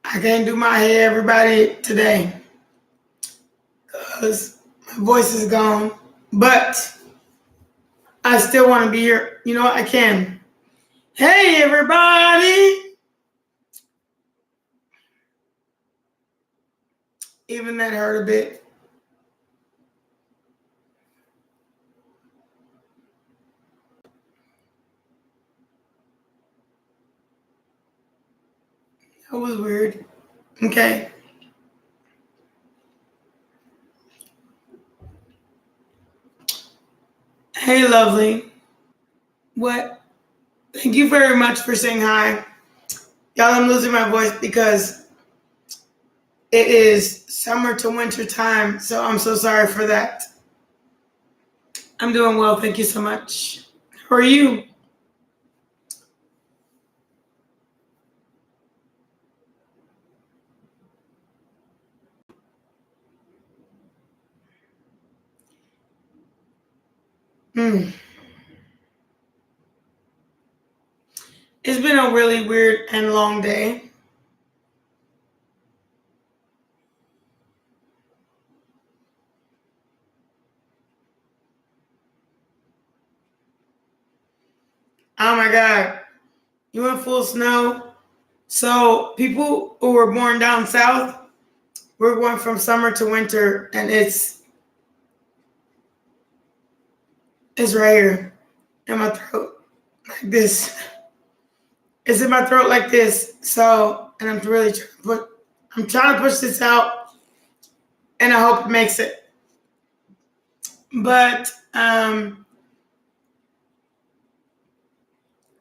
I can't do my hair, everybody, today because my voice is gone. But I still want to be here. You know what? I can. Hey, everybody. Even that hurt a bit. That was weird. Okay. Hey, lovely. What? Thank you very much for saying hi. Y'all, I'm losing my voice because it is summer to winter time, so I'm so sorry for that. I'm doing well. Thank you so much. How are you? It's been a really weird and long day. Oh my God. You went full snow. So people who were born down south, we're going from summer to winter, and it's right here in my throat, like this. It's in my throat like this. So, and I'm trying to push this out, and I hope it makes it. But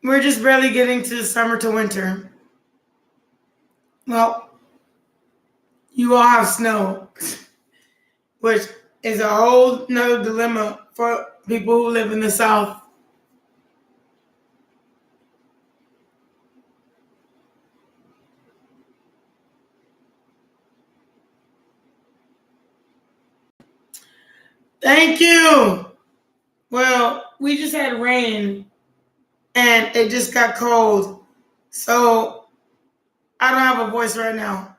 we're just barely getting to the summer to winter. Well, you all have snow, which is a whole nother dilemma for people who live in the South. Thank you. Well, we just had rain and it just got cold. So I don't have a voice right now.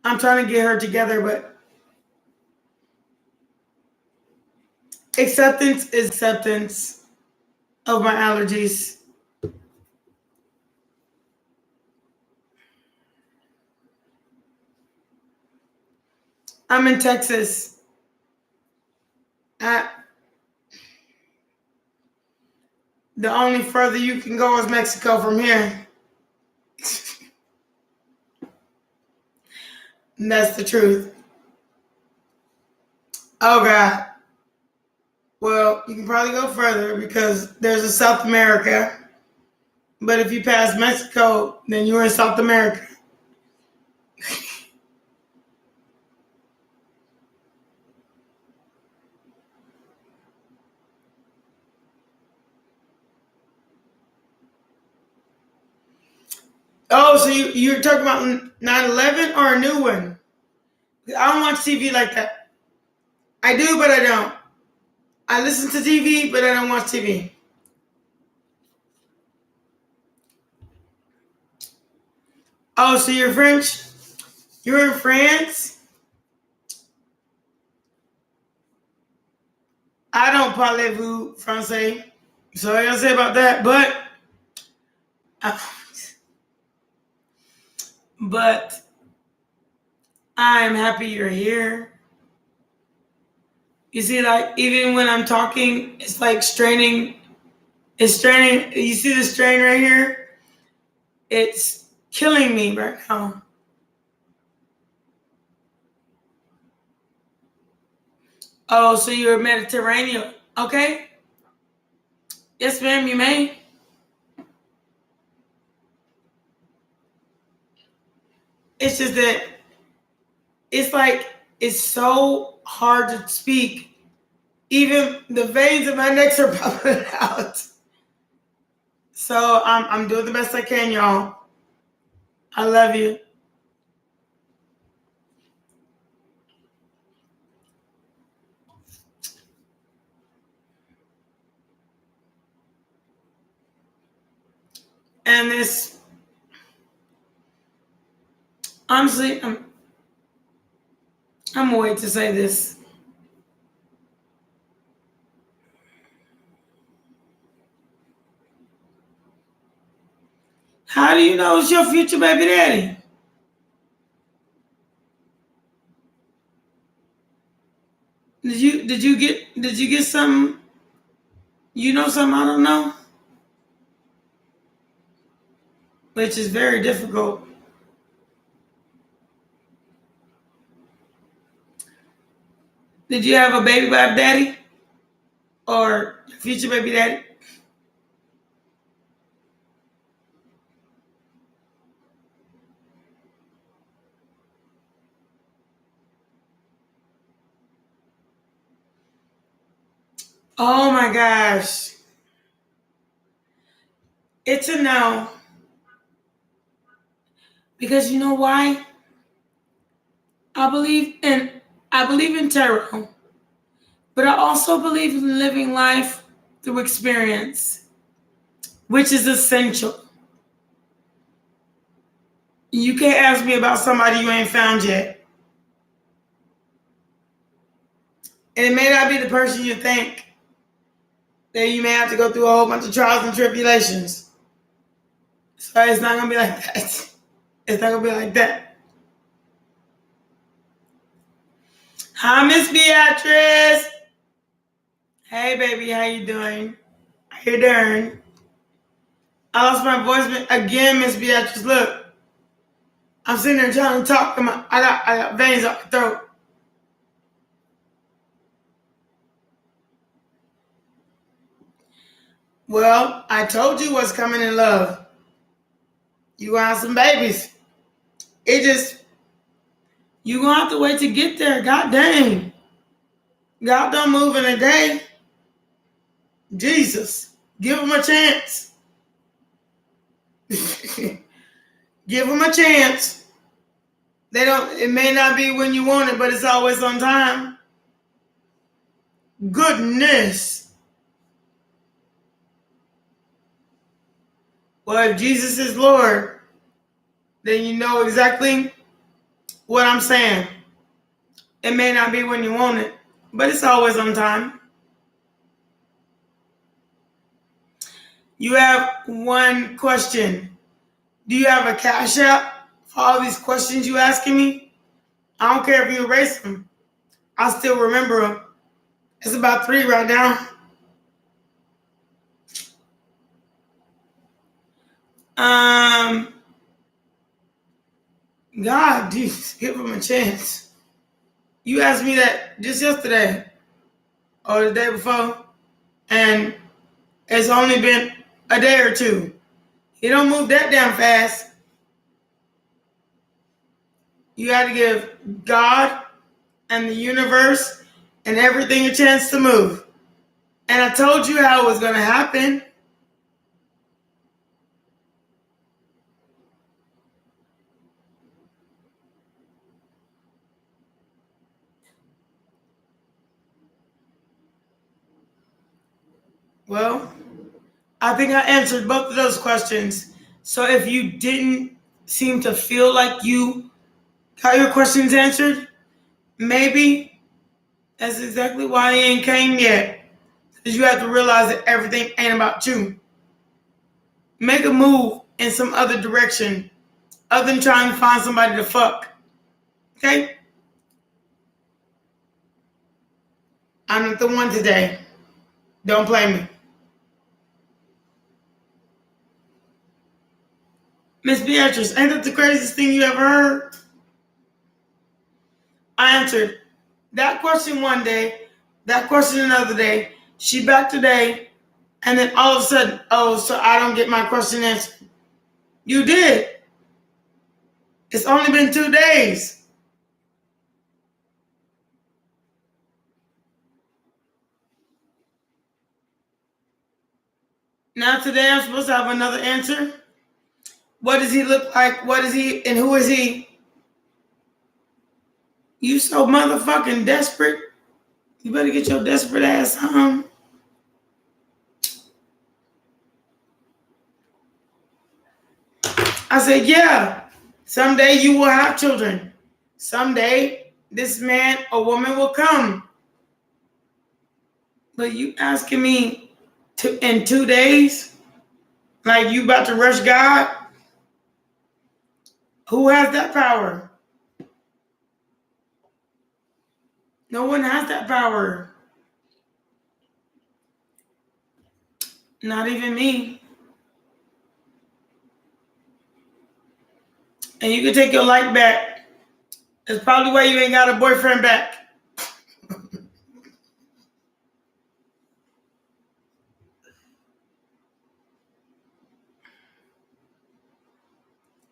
I'm trying to get her together, but acceptance is acceptance of my allergies. I'm in Texas. The only further you can go is Mexico from here. And that's the truth. Oh, God. Well, you can probably go further because there's a South America. But if you pass Mexico, then you're in South America. Oh, so you're talking about 9/11 or a new one? I don't watch TV like that. I do, but I don't. I listen to TV, but I don't watch TV. Oh, so you're French? You're in France? I don't parlez-vous français. So I gotta say about that, but I'm happy you're here. You see, like, even when I'm talking, it's like straining. It's straining. You see the strain right here? It's killing me right now. Oh, so you're Mediterranean. Okay. Yes, ma'am, you may. It's just that it's so hard to speak. Even the veins in my neck are popping out. So I'm doing the best I can, y'all. I love you. And this, honestly, I'm gonna wait to say this. How do you know it's your future baby daddy? Did you get some? You know something I don't know, which is very difficult. Did you have a baby by daddy or future baby daddy? Oh my gosh. It's a no. Because you know why? I believe in tarot, but I also believe in living life through experience, which is essential. You can't ask me about somebody you ain't found yet. And it may not be the person you think. Then you may have to go through a whole bunch of trials and tribulations. So it's not gonna be like that. It's not gonna be like that. Hi, Miss Beatrice. Hey, baby, how you doing? How you doing? I lost my voice again, Miss Beatrice. Look, I'm sitting there trying to talk. I got veins up my throat. Well, I told you what's coming in love. You gonna have some babies. You gonna have to wait to get there. God dang. God don't move in a day. Jesus, give them a chance. Give them a chance. It may not be when you want it, but it's always on time. Goodness. Well, if Jesus is Lord, then you know exactly what I'm saying. It may not be when you want it, but it's always on time. You have one question. Do you have a cash app for all these questions you asking me? I don't care if you erase them. I still remember them. It's about 3 right now. God, dude, give him a chance. You asked me that just yesterday or the day before, and it's only been a day or two. He don't move that damn fast. You got to give God and the universe and everything a chance to move. And I told you how it was going to happen. Well, I think I answered both of those questions. So if you didn't seem to feel like you got your questions answered, maybe that's exactly why he ain't came yet. Because you have to realize that everything ain't about you. Make a move in some other direction other than trying to find somebody to fuck. Okay? I'm not the one today. Don't play me. Miss Beatrice, ain't that the craziest thing you ever heard? I answered that question one day, that question another day. She back today, and then all of a sudden, oh, so I don't get my question answered. You did. It's only been 2 days. Now today I'm supposed to have another answer. What does he look like? What is he and who is he? You so motherfucking desperate. You better get your desperate ass home. I said, yeah, someday you will have children. Someday this man or woman will come. But you asking me in 2 days? Like you about to rush God? Who has that power? No one has that power. Not even me. And you can take your life back. That's probably why you ain't got a boyfriend back.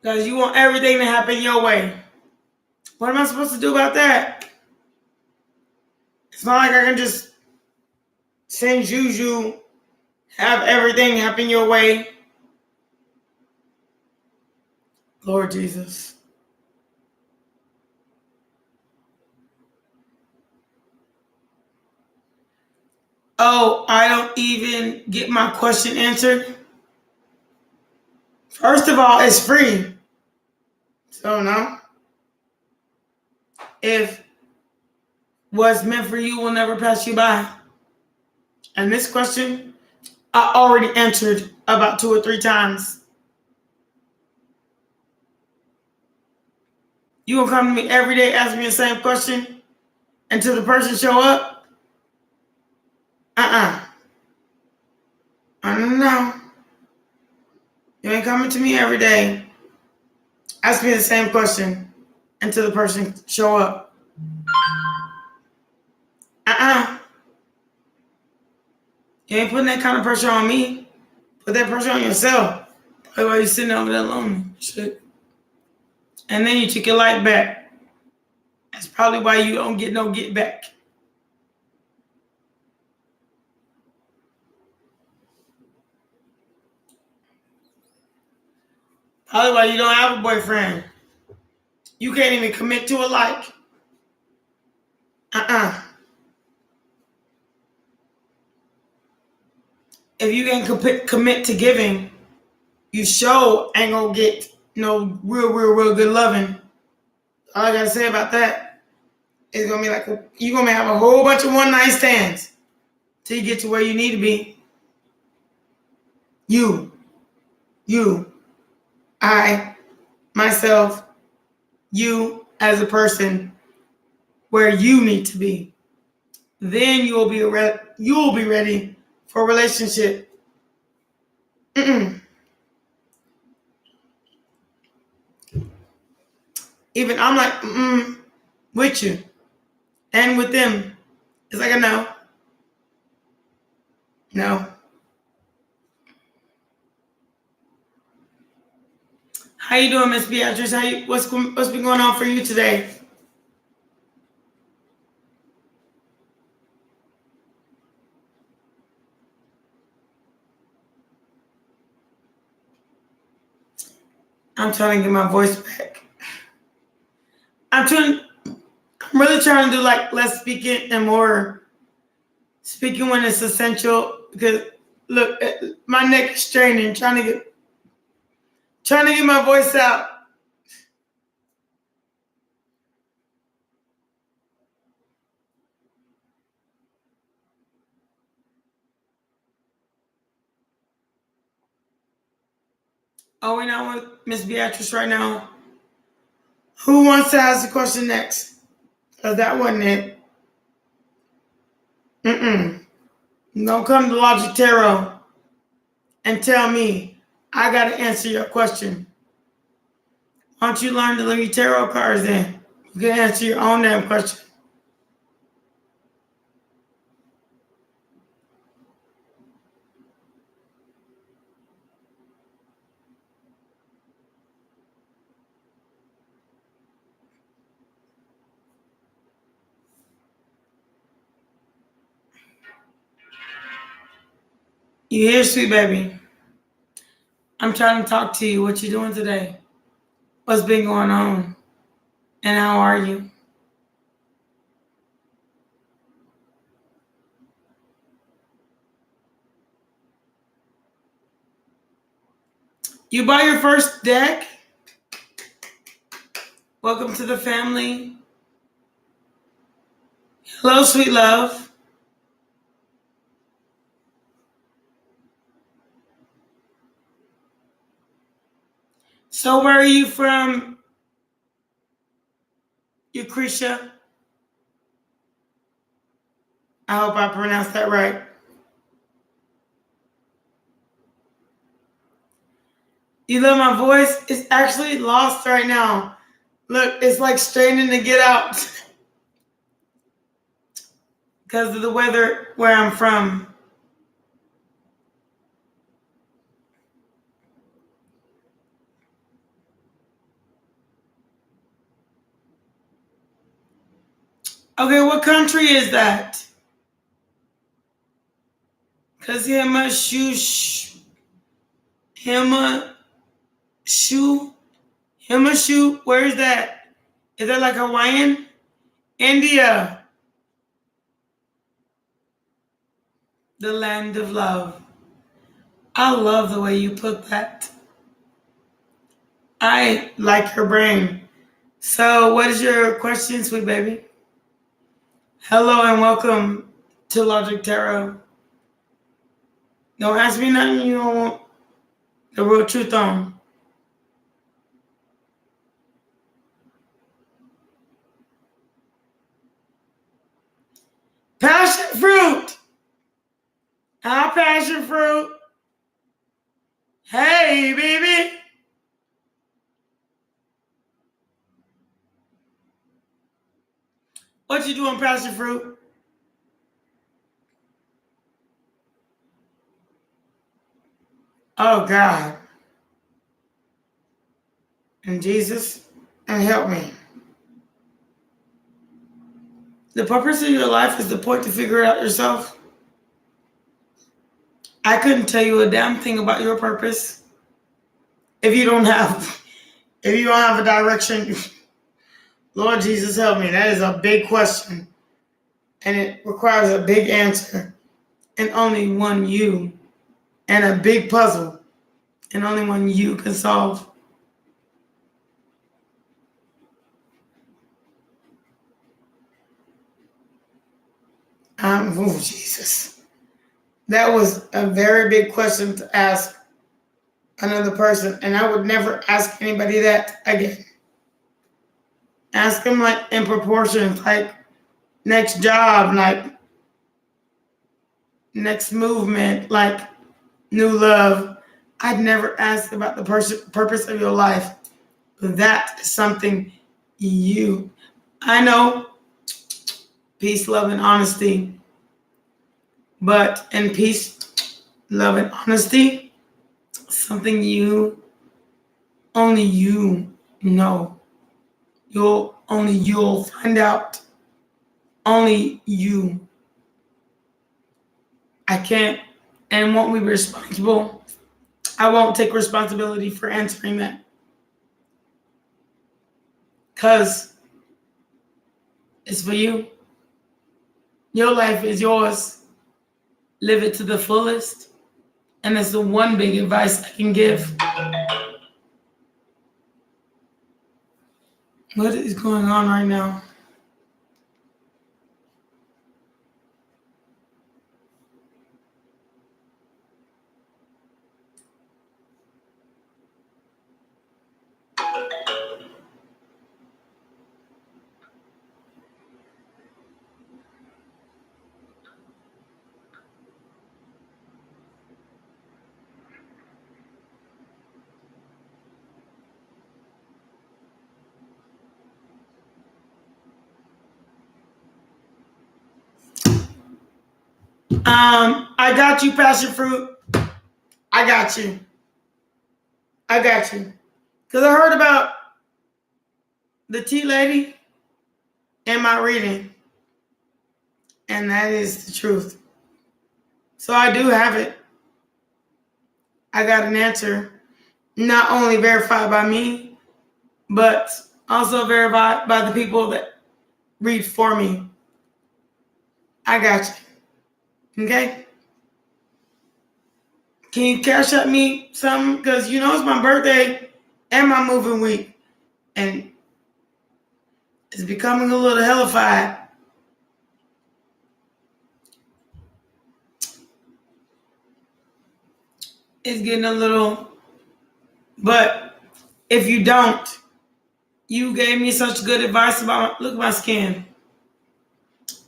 Because you want everything to happen your way. What am I supposed to do about that? It's not like I can just send Juju, have everything happen your way. Lord Jesus. Oh, I don't even get my question answered. First of all, it's free. So no. If what's meant for you will never pass you by. And this question, I already answered about 2 or 3 times. You gonna come to me every day asking me the same question until the person show up? I don't know. You ain't coming to me every day asking me the same question until the person show up. You ain't putting that kind of pressure on me. Put that pressure on yourself. Probably why you sitting over there alone. Shit. And then you took your life back. That's probably why you don't get no get back. Probably why you don't have a boyfriend. You can't even commit to a like. If you can commit to giving, you sure ain't gonna get no real good loving. All I gotta say about that is gonna be like you're gonna have a whole bunch of one night stands till you get to where you need to be. You, I, myself, you as a person, where you need to be. Then you will be ready for a relationship. Even I'm like with you and with them. It's like a no. How you doing, Miss Beatrice? What's been going on for you today? I'm trying to get my voice back. I'm really trying to do like less speaking and more speaking when it's essential. Because look, my neck is straining, trying to get my voice out. Oh, we're not with Miss Beatrice right now. Who wants to ask the question next? Because that wasn't it. Don't come to Logic Tarot and tell me I got to answer your question. Why don't you learn to read tarot cards then? You can answer your own damn question. You here, sweet baby? I'm trying to talk to you. What you doing today? What's been going on? And how are you? You buy your first deck? Welcome to the family. Hello, sweet love. So where are you from, Lucretia? I hope I pronounced that right. You love my voice? It's actually lost right now. Look, it's like straining to get out because of the weather where I'm from. Okay, what country is that? Because him a shoe, where is that? Is that like Hawaiian? India. The land of love. I love the way you put that. I like your brain. So what is your question, sweet baby? Hello and welcome to Logic Tarot. Don't ask me nothing you don't want the real truth on. Passion fruit. Our passion fruit. Hey, baby. What you doing, passion fruit? Oh, God. And Jesus, and help me. The purpose of your life is the point to figure it out yourself. I couldn't tell you a damn thing about your purpose if you don't have a direction. Lord Jesus, help me. That is a big question. And it requires a big answer. And only one you. And a big puzzle. And only one you can solve. Oh, Jesus. That was a very big question to ask another person. And I would never ask anybody that again. Ask them like in proportions, like next job, like next movement, like new love. I'd never ask about the purpose of your life. But that is something I know, peace, love, and honesty. But in peace, love, and honesty, something only you know. You'll find out. Only you. I can't and won't be responsible. I won't take responsibility for answering that. Because it's for you. Your life is yours. Live it to the fullest. And it's the one big advice I can give. What is going on right now? I got you, passion fruit. I got you. Because I heard about the tea lady in my reading. And that is the truth. So I do have it. I got an answer. Not only verified by me, but also verified by the people that read for me. I got you. Okay? Can you cash up me something? Because you know it's my birthday and my moving week. And it's becoming a little hellified. It's getting a little... But if you don't, you gave me such good advice about... Look at my skin.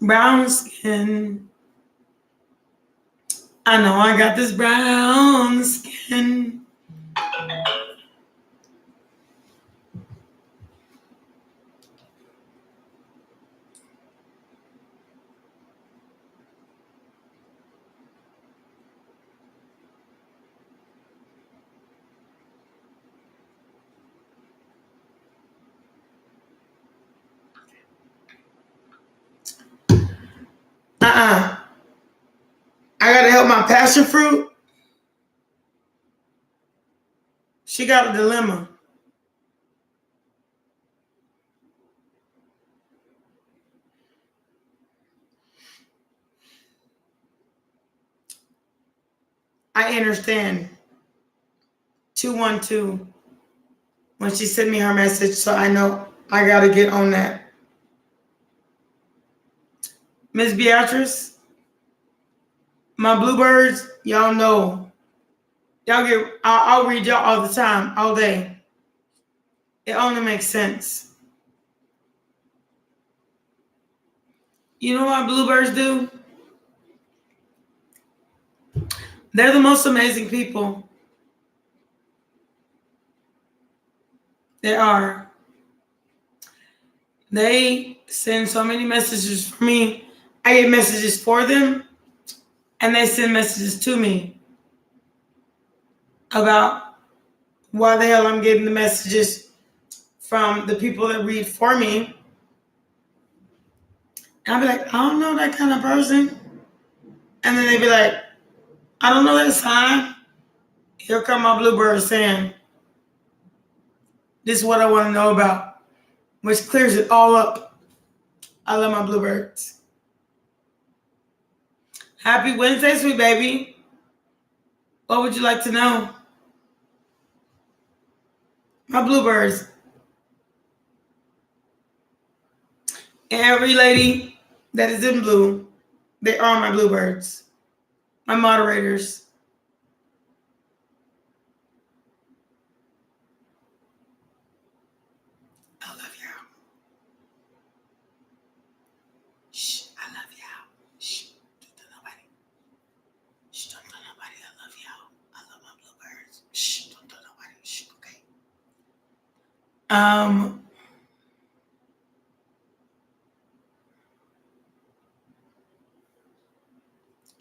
Brown skin. I know I got this brown skin. I gotta help my passion fruit. She got a dilemma. I understand. 212. When she sent me her message, so I know I gotta get on that. Miss Beatrice, my bluebirds, y'all know. I'll read y'all all the time, all day. It only makes sense. You know what bluebirds do? They're the most amazing people. They are. They send so many messages for me. I get messages for them, and they send messages to me about why the hell I'm getting the messages from the people that read for me. And I'll be like, I don't know that kind of person. And then they'd be like, I don't know that sign. Here come my bluebird saying, this is what I want to know about, which clears it all up. I love my bluebirds. Happy Wednesday, sweet baby. What would you like to know? My bluebirds. Every lady that is in blue, they are my bluebirds. My moderators. I love y'all. Shh, I love y'all. Shh, don't tell nobody. Shh, don't tell nobody I love y'all. I love my bluebirds. Shh, don't tell nobody. Shh, okay.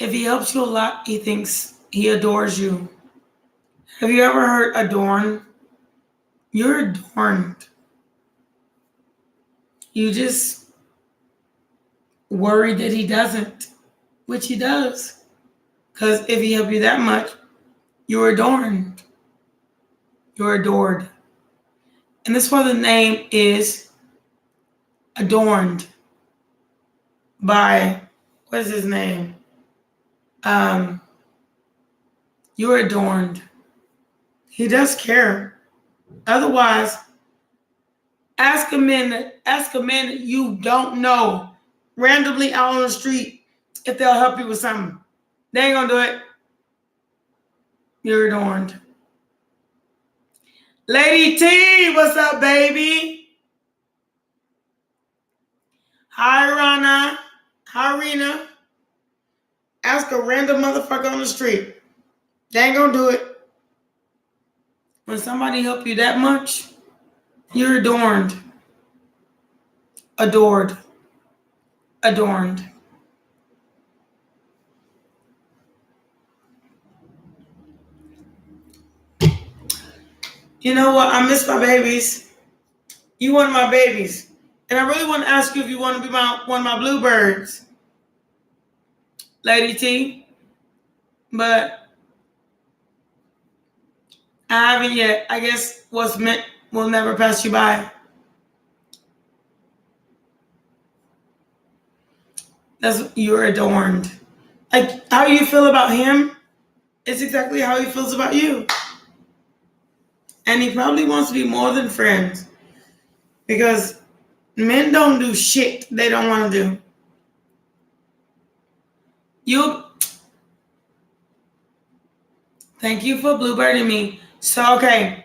If he helps you a lot, he thinks he adores you. Have you ever heard adorn? You're adorned. You just worry that he doesn't, which he does. Because if he helped you that much, you're adorned. You're adored. And that's why the name is adorned by, what is his name? You're adorned. He does care. Otherwise, ask a man that you don't know randomly out on the street if they'll help you with something. They ain't gonna do it. You're adorned. Lady T, what's up, baby? Hi, Rana. Hi, Rena. Ask a random motherfucker on the street. They ain't gonna do it. When somebody help you that much, you're adorned. Adored. Adorned. You know what? I miss my babies. You one of my babies. And I really want to ask you if you want to be one of my bluebirds, Lady T. But I haven't yet. I guess what's meant will never pass you by. You're adorned. Like, how you feel about him it's exactly how he feels about you. And he probably wants to be more than friends. Because men don't do shit they don't want to do. Thank you for bluebirding me. So, okay.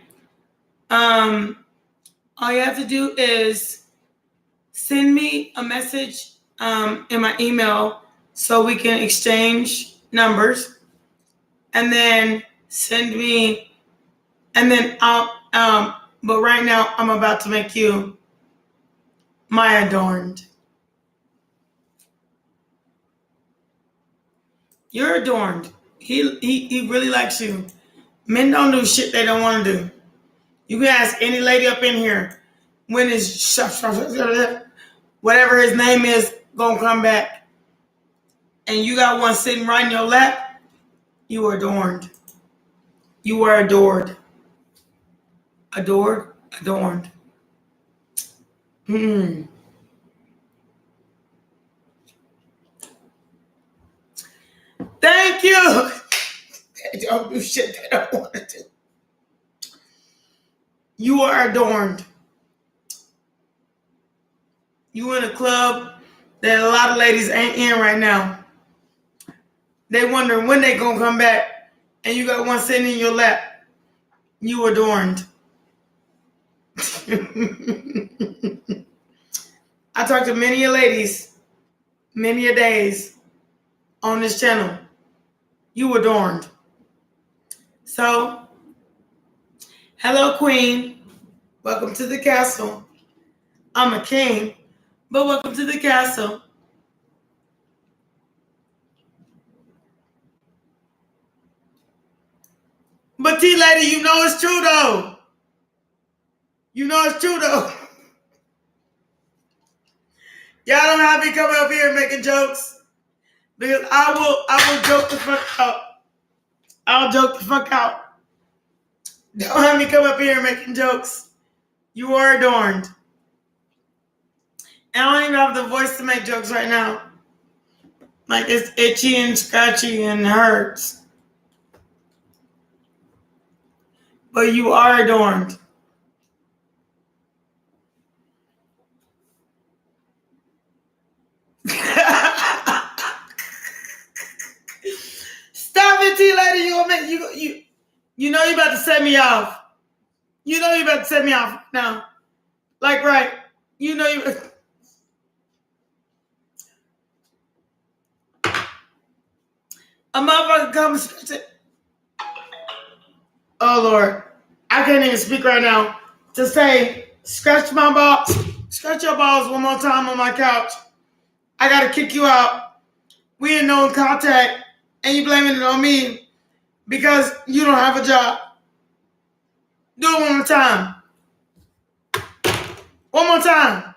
All you have to do is send me a message in my email so we can exchange numbers. And then send me, and then I'll, but right now I'm about to make you my adorned. You're adorned. He really likes you. Men don't do shit they don't want to do. You can ask any lady up in here when is whatever his name is gonna come back, and you got one sitting right in your lap. You are adorned. You are adored. Adored, adorned. Thank you. They don't do shit they don't want to do. You are adorned. You in a club that a lot of ladies ain't in right now. They wondering when they gonna come back, and you got one sitting in your lap. You adorned. I talked to many a ladies, many a days on this channel. You adorned. So, hello, Queen. Welcome to the castle. I'm a king, but welcome to the castle. But T-Lady, you know it's true, though. You know it's true, though. Y'all don't have me coming up here making jokes, because I will joke the fuck out. I'll joke the fuck out. Don't have me come up here making jokes. You are adorned. And I don't even have the voice to make jokes right now. Like, it's itchy and scratchy and hurts. But you are adorned. Stop it, T-Lady. You know you about to set me off. You know you about to set me off now. Like, right. You know you... A motherfucker comes... Oh, Lord. I can't even speak right now. To say, scratch my balls. Scratch your balls one more time on my couch. I gotta kick you out. We in no contact. And you blaming it on me because you don't have a job. Do it one more time. One more time.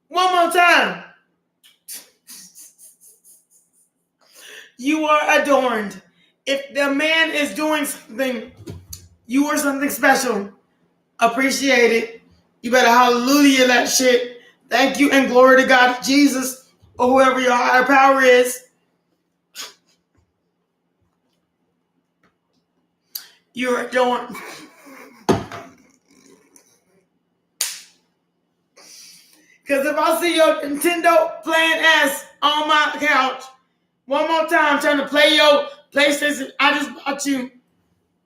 One more time. You are adorned. If the man is doing something, you are something special. Appreciate it. You better hallelujah that shit. Thank you and glory to God, Jesus, or whoever your higher power is. You're adorned. Because if I see your Nintendo playing ass on my couch one more time trying to play your PlayStation I just bought you,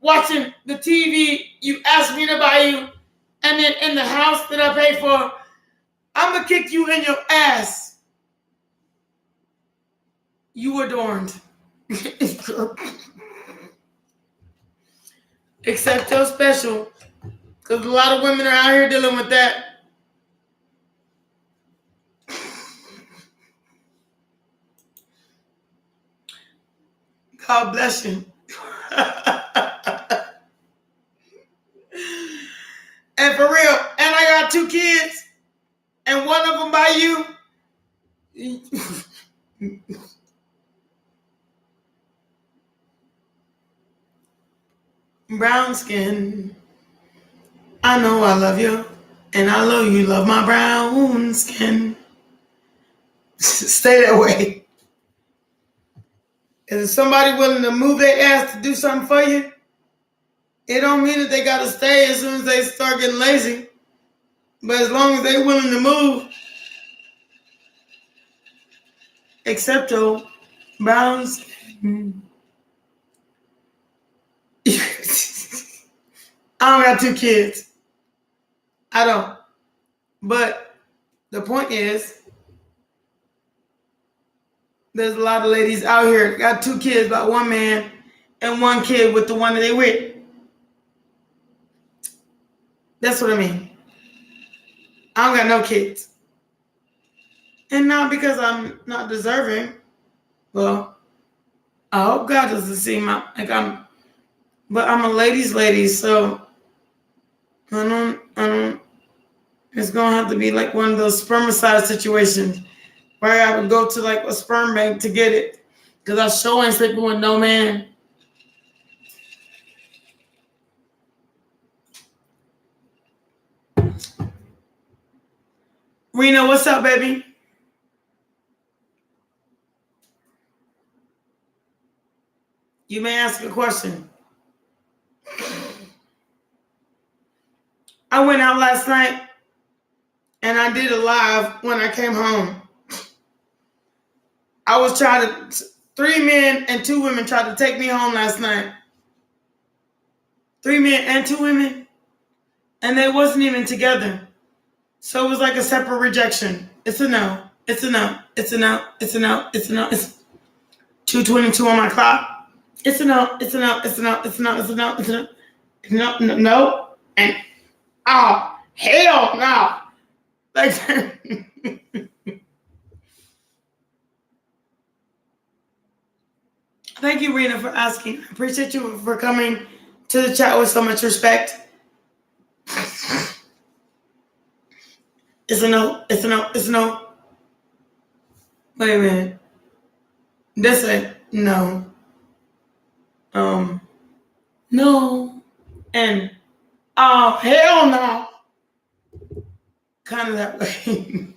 watching the TV you asked me to buy you, and then in the house that I pay for, I'm going to kick you in your ass. You adorned. Except you're special. Because a lot of women are out here dealing with that. God bless you. And for real, and I got 2 kids, and one of them by you. Brown skin. I know I love you, and I know you love my brown skin. Stay that way. Is somebody willing to move their ass to do something for you? It don't mean that they got to stay as soon as they start getting lazy. But as long as they're willing to move, except to bounce. I don't got 2 kids. I don't. But the point is, there's a lot of ladies out here that got 2 kids by 1 man and 1 kid with the one that they with. That's what I mean. I don't got no kids. And not because I'm not deserving. Well, I hope God doesn't see but I'm a ladies' lady, so I don't, it's gonna have to be like one of those spermicide situations where I would go to like a sperm bank to get it. Because I sure ain't sleeping with no man. Rena, what's up, baby? You may ask a question. I went out last night and I did a live when I came home. I was trying to, 3 men and 2 women tried to take me home last night. 3 men and 2 women. And they wasn't even together. So it was like a separate rejection. It's a no. It's a no. It's a no. It's a no. It's a no. It's 2:22 on my clock. It's a no. It's a no. It's a no. It's a no. It's a no. It's a no. No. No. No. And oh hell no. Like thank you, Rena, for asking. I appreciate you for coming to the chat with so much respect. It's a no. It's a no. It's a no. Wait a minute. That's a no. No. And oh hell no. Kind of that way.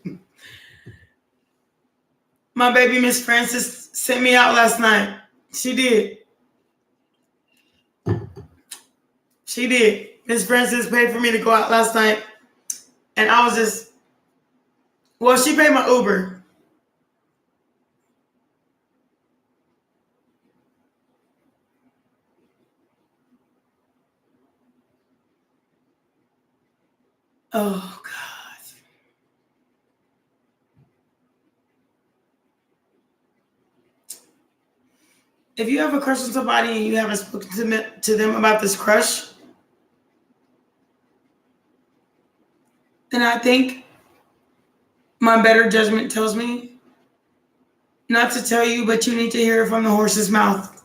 My baby Miss Francis sent me out last night. She did. She did. Miss Francis paid for me to go out last night. And I was just, well, she paid my Uber. Oh, God. If you have a crush on somebody and you haven't spoken to them about this crush, then I think my better judgment tells me not to tell you, but you need to hear it from the horse's mouth.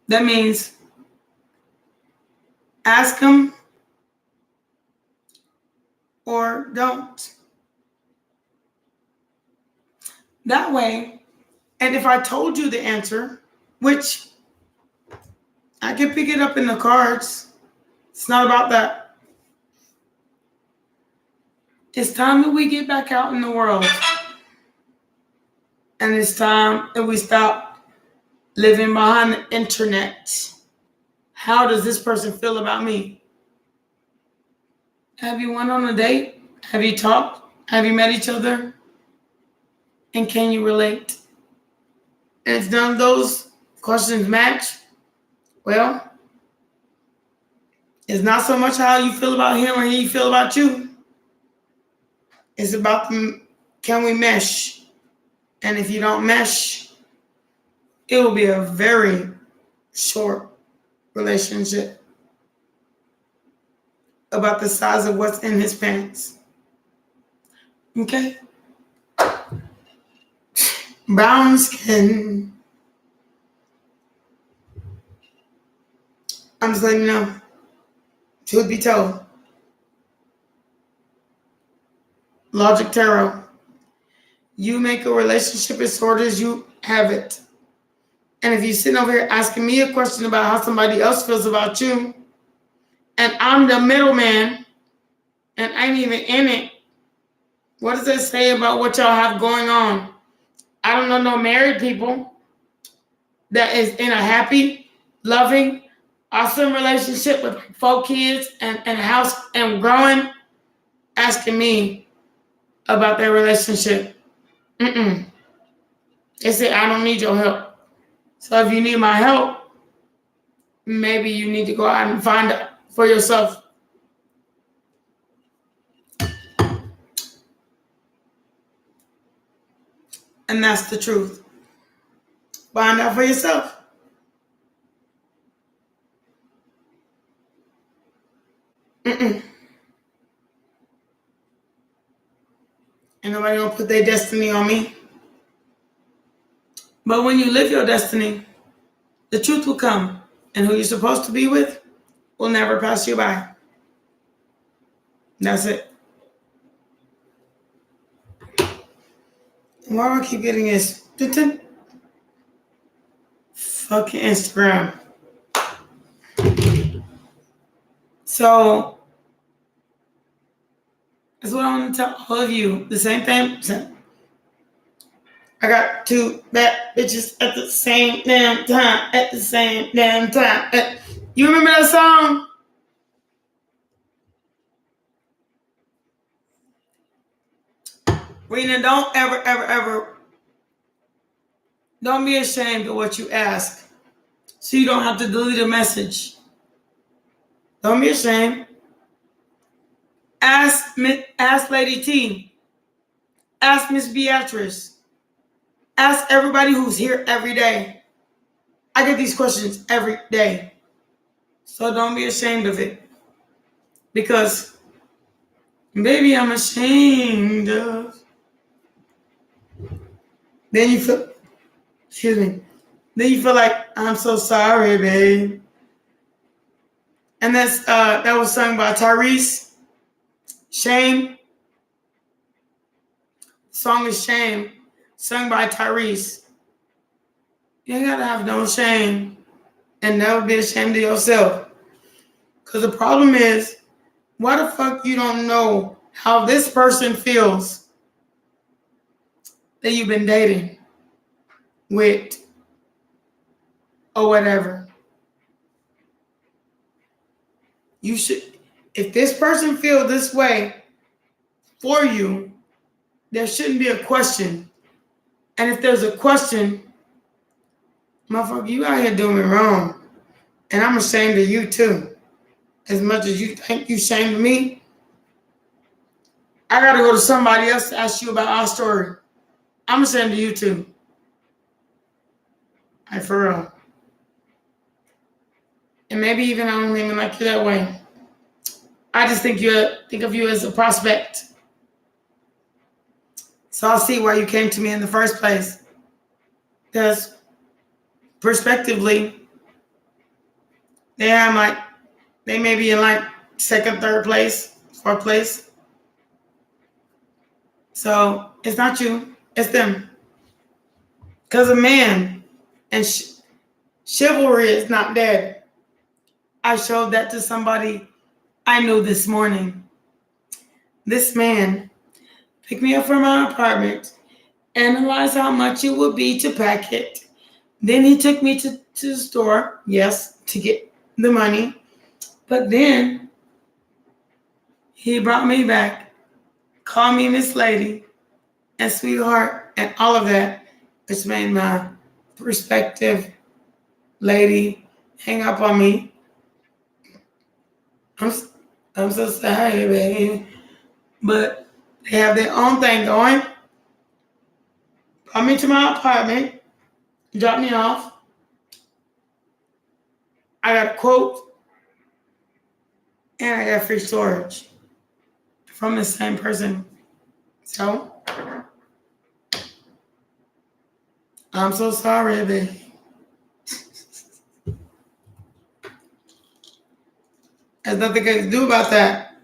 That means ask them or don't. That way, and if I told you the answer, which I can pick it up in the cards, it's not about that. It's time that we get back out in the world. And it's time that we stop living behind the internet. How does this person feel about me? Have you went on a date? Have you talked? Have you met each other? And can you relate? And if none of those questions match, well, it's not so much how you feel about him or he feel about you. It's about can we mesh? And if you don't mesh, it will be a very short relationship about the size of what's in his pants. Okay? Brown skin. I'm just letting you know. Truth be told. Logic Tarot. You make a relationship as short as you have it. And if you're sitting over here asking me a question about how somebody else feels about you, and I'm the middleman, and I ain't even in it, what does that say about what y'all have going on? I don't know no married people that is in a happy, loving, awesome relationship with 4 kids and a house and growing, asking me about their relationship. They say, I don't need your help. So if you need my help, maybe you need to go out and find out for yourself. And that's the truth. Find out for yourself. And nobody gonna put their destiny on me. But when you live your destiny, the truth will come. And who you're supposed to be with will never pass you by. That's it. Why do I keep getting this? Fucking Instagram. So, that's what I want to tell all of you. The same thing. I got 2 bad bitches at the same damn time. At the same damn time. You remember that song? Rena, don't ever, don't be ashamed of what you ask. So you don't have to delete a message. Don't be ashamed. Ask Lady T. Ask Miss Beatrice. Ask everybody who's here every day. I get these questions every day. So don't be ashamed of it. Because maybe I'm ashamed of. Then you feel, then you feel like, I'm so sorry, babe. And that was sung by Taurus. Shame. The song is Shame, sung by Taurus. You ain't gotta have no shame and never be ashamed of yourself. Because the problem is, why the fuck you don't know how this person feels that you've been dating with or whatever? You should, if this person feels this way for you, there shouldn't be a question. And if there's a question, motherfucker, you out here doing me wrong. And I'm ashamed of you too. As much as you think you ashamed of me, I gotta go to somebody else to ask you about our story. I'm ashamed of you too. Like, for real. And maybe even I don't even like you that way. I just think of you as a prospect. So I'll see why you came to me in the first place. Because prospectively, they may be in like 2nd, 3rd place, 4th place. So it's not you, it's them. Because a man and chivalry is not dead. I showed that to somebody I knew this morning. This man picked me up from my apartment, analyzed how much it would be to pack it. Then he took me to the store, yes, to get the money. But then he brought me back, called me Miss Lady and sweetheart and all of that, which made my prospective lady hang up on me. I'm so sorry, baby. But they have their own thing going. Brought me to my apartment, dropped me off. I got a quote, and I got free storage from the same person. So, I'm so sorry, baby. There's nothing I can do about that.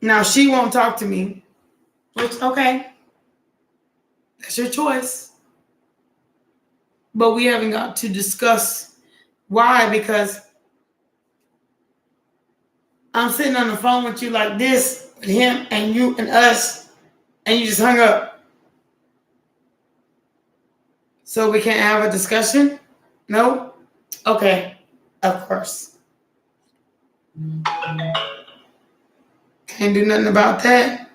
Now, she won't talk to me, which, okay, that's your choice. But we haven't got to discuss why, because I'm sitting on the phone with you like this, with him and you and us, And you just hung up. So we can't have a discussion? No? Okay. Of course. Can't do nothing about that.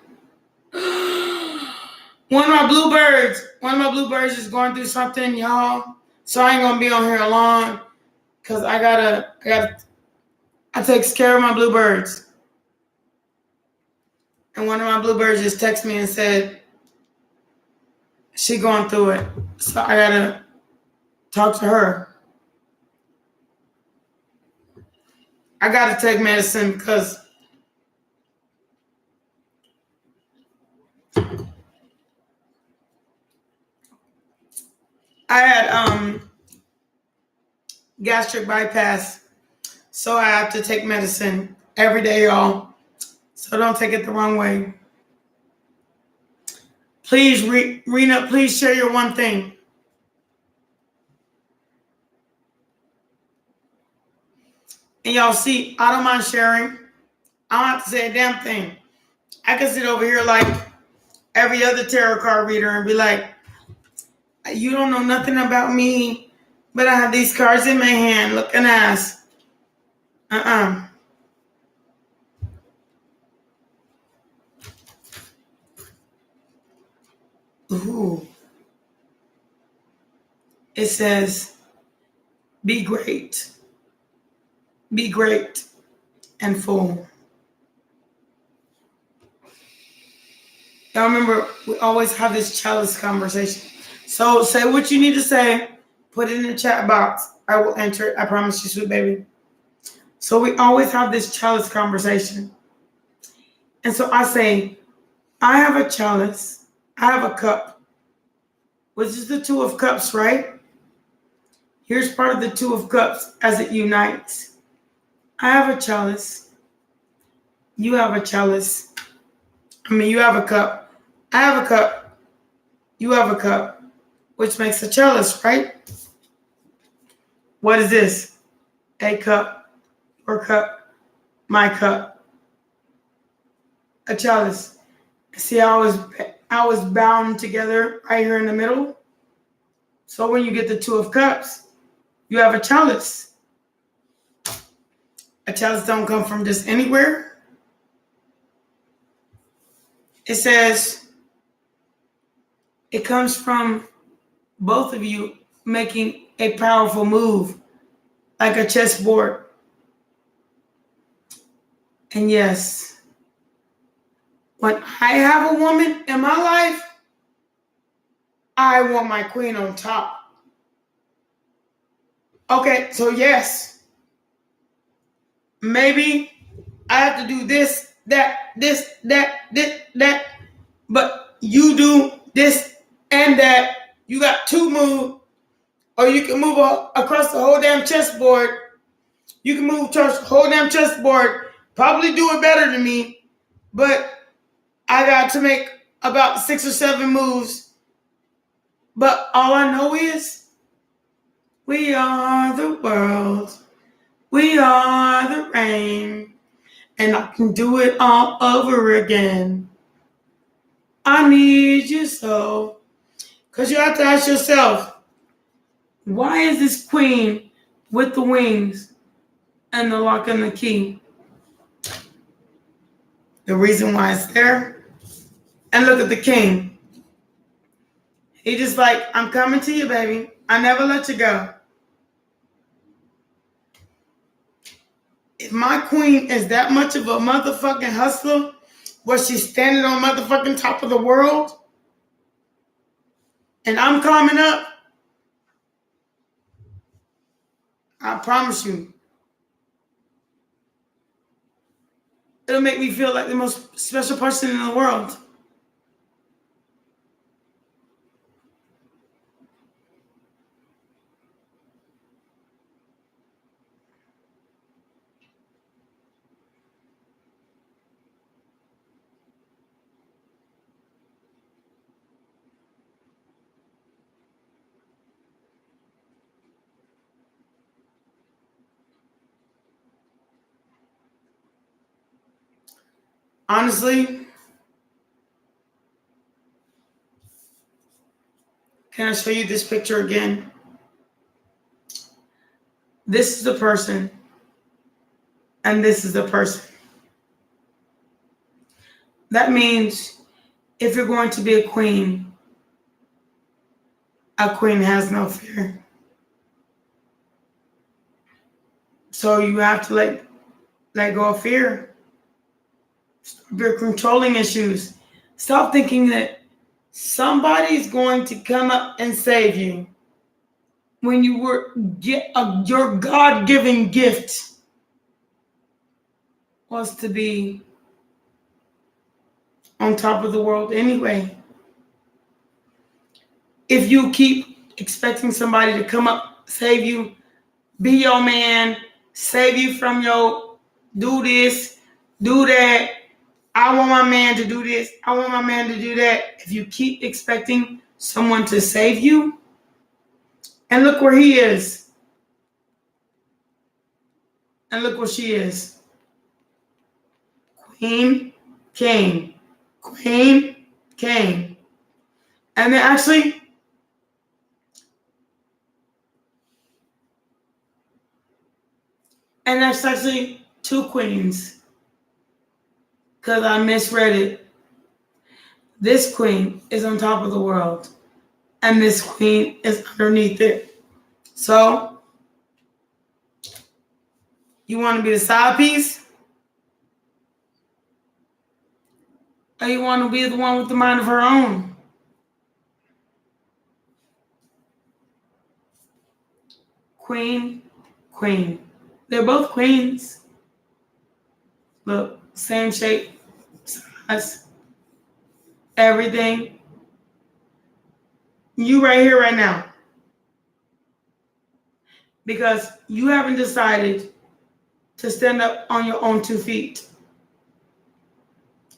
One of my bluebirds is going through something, y'all. So I ain't gonna be on here long because I takes care of my bluebirds. And one of my bluebirds just texted me and said she going through it. So I gotta talk to her. I gotta take medicine because I had gastric bypass. So I have to take medicine every day, y'all. So don't take it the wrong way. Please, Rena, please share your one thing. And y'all see, I don't mind sharing. I don't have to say a damn thing. I can sit over here like every other tarot card reader and be like, you don't know nothing about me, but I have these cards in my hand looking ass. Ooh. It says, be great and full. Y'all remember, we always have this chalice conversation. So say what you need to say, put it in the chat box. I will enter it. I promise you, sweet baby. So we always have this chalice conversation. And so I say, I have a chalice. I have a cup, which is the Two of Cups, right? Here's part of the Two of Cups as it unites. I have a chalice. You have a chalice. You have a cup. I have a cup. You have a cup, which makes a chalice, right? What is this? A cup, your cup, my cup. A chalice. See how I was bound together right here in the middle? So when you get the Two of Cups, you have a chalice. A chalice don't come from just anywhere. It says it comes from both of you making a powerful move, like a chessboard. And yes, when I have a woman in my life, I want my queen on top. Okay, so yes, maybe I have to do this, that, but you do this and that. You got two moves, or you can move across the whole damn chessboard. You can move across the whole damn chessboard, probably do it better than me, but I got to make about 6 or 7 moves. But all I know is we are the world. We are the rain. And I can do it all over again. I need you so. Because you have to ask yourself, why is this queen with the wings and the lock and the key? The reason why it's there. And look at the king. He just like, I'm coming to you, baby. I never let you go. If my queen is that much of a motherfucking hustler, where she's standing on motherfucking top of the world, and I'm coming up, I promise you, it'll make me feel like the most special person in the world. Honestly, Can I show you this picture again? This is the person, and this is the person. That means if you're going to be a queen has no fear. So you have to let go of fear. Stop your controlling issues. Stop thinking that somebody's going to come up and save you when you were your God-given gift was to be on top of the world anyway. If you keep expecting somebody to come up, save you, be your man, save you from your do this, do that, I want my man to do this, I want my man to do that. If you keep expecting someone to save you, and look where he is, and look where she is. Queen came. Queen came. And then actually, and that's actually two queens, because I misread it. This queen is on top of the world, and this queen is underneath it. So, you want to be the side piece? Or you want to be the one with the mind of her own? Queen, queen. They're both queens. Look, same shape, size, everything. You right here, right now. Because you haven't decided to stand up on your own 2 feet.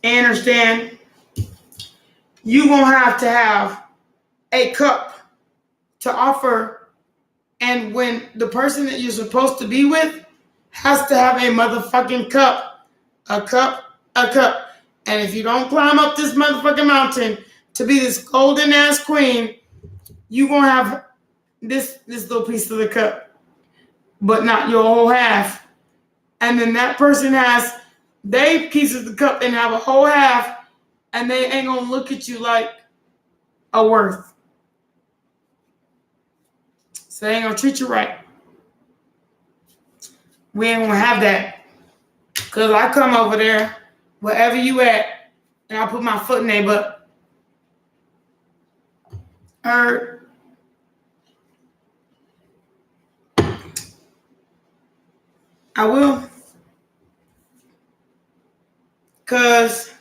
And understand, you're going to have a cup to offer. And when the person that you're supposed to be with has to have a motherfucking cup. A cup, a cup. And if you don't climb up this motherfucking mountain to be this golden ass queen, you're going to have this little piece of the cup, but not your whole half. And then that person has their piece of the cup and have a whole half, and they ain't going to look at you like a worth. So they ain't going to treat you right. We ain't going to have that. Because I come over there, wherever you at, and I put my foot in there, but I will. Because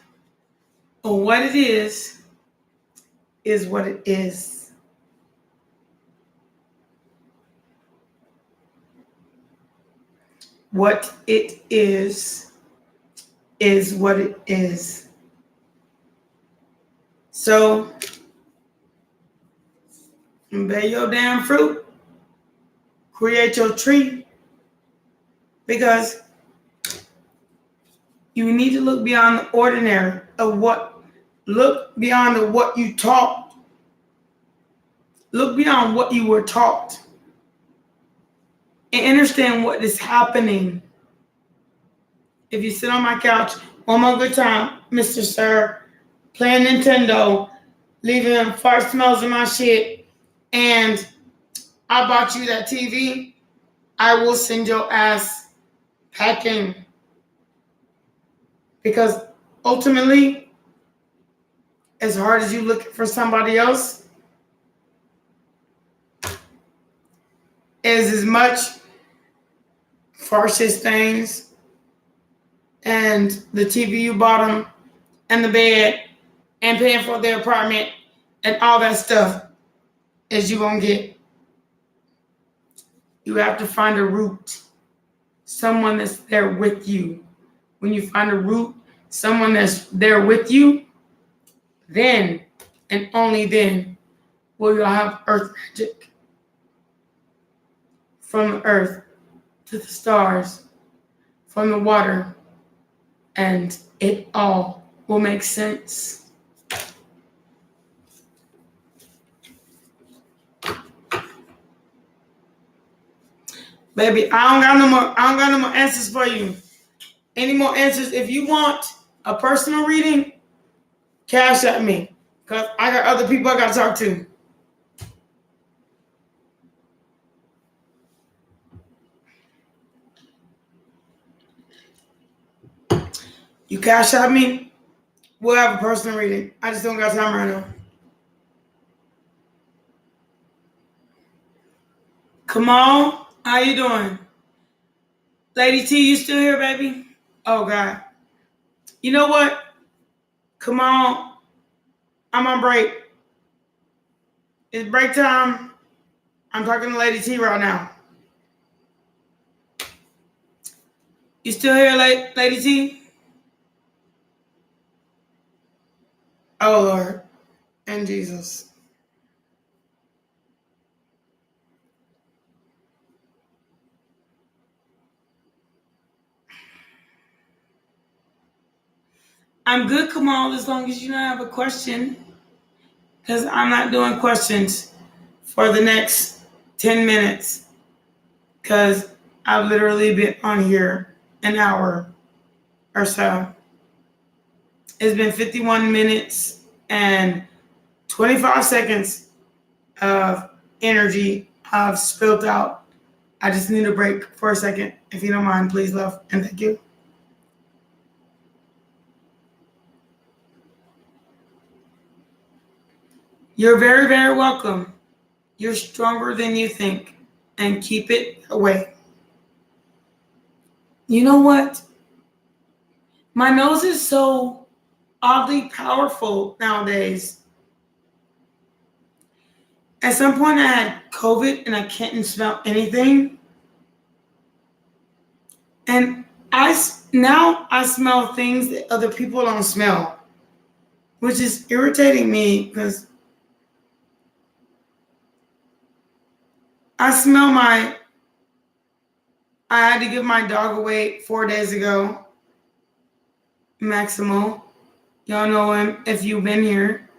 what it is what it is. What it is what it is. So, bear your damn fruit. Create your tree. Because you need to look beyond the ordinary of look beyond what you taught. Look beyond what you were taught. And understand what is happening. If you sit on my couch one more good time, Mr. Sir, playing Nintendo, leaving fart smells in my shit, and I bought you that TV, I will send your ass packing. Because ultimately, as hard as you look for somebody else, is as much farcious things and the TV you bought them and the bed and paying for their apartment and all that stuff as you gonna get. You have to find a root, someone that's there with you. When you find a root, someone that's there with you, then and only then will you have earth magic. From the earth to the stars, from the water, and it all will make sense. Baby, I don't got no more answers for you. Any more answers? If you want a personal reading, cash at me. Because I got other people I got to talk to. You cash at me, we'll have a personal reading. I just don't got time right now. Kamal, how you doing? Lady T, you still here, baby? Oh, God. You know what? Kamal, I'm on break. It's break time. I'm talking to Lady T right now. You still here, Lady T? Oh, Lord. And Jesus. I'm good, Kamal, as long as you don't have a question. Because I'm not doing questions for the next 10 minutes. Because I've literally been on here an hour or so. It's been 51 minutes and 25 seconds of energy I've spilled out. I just need a break for a second. If you don't mind, please, love, and thank you. You're very, very welcome. You're stronger than you think, and keep it away. You know what? My nose is so oddly powerful nowadays. At some point, I had COVID and I can't smell anything. And now I smell things that other people don't smell, which is irritating me because I had to give my dog away 4 days ago. Maximo. Y'all know him if you've been here.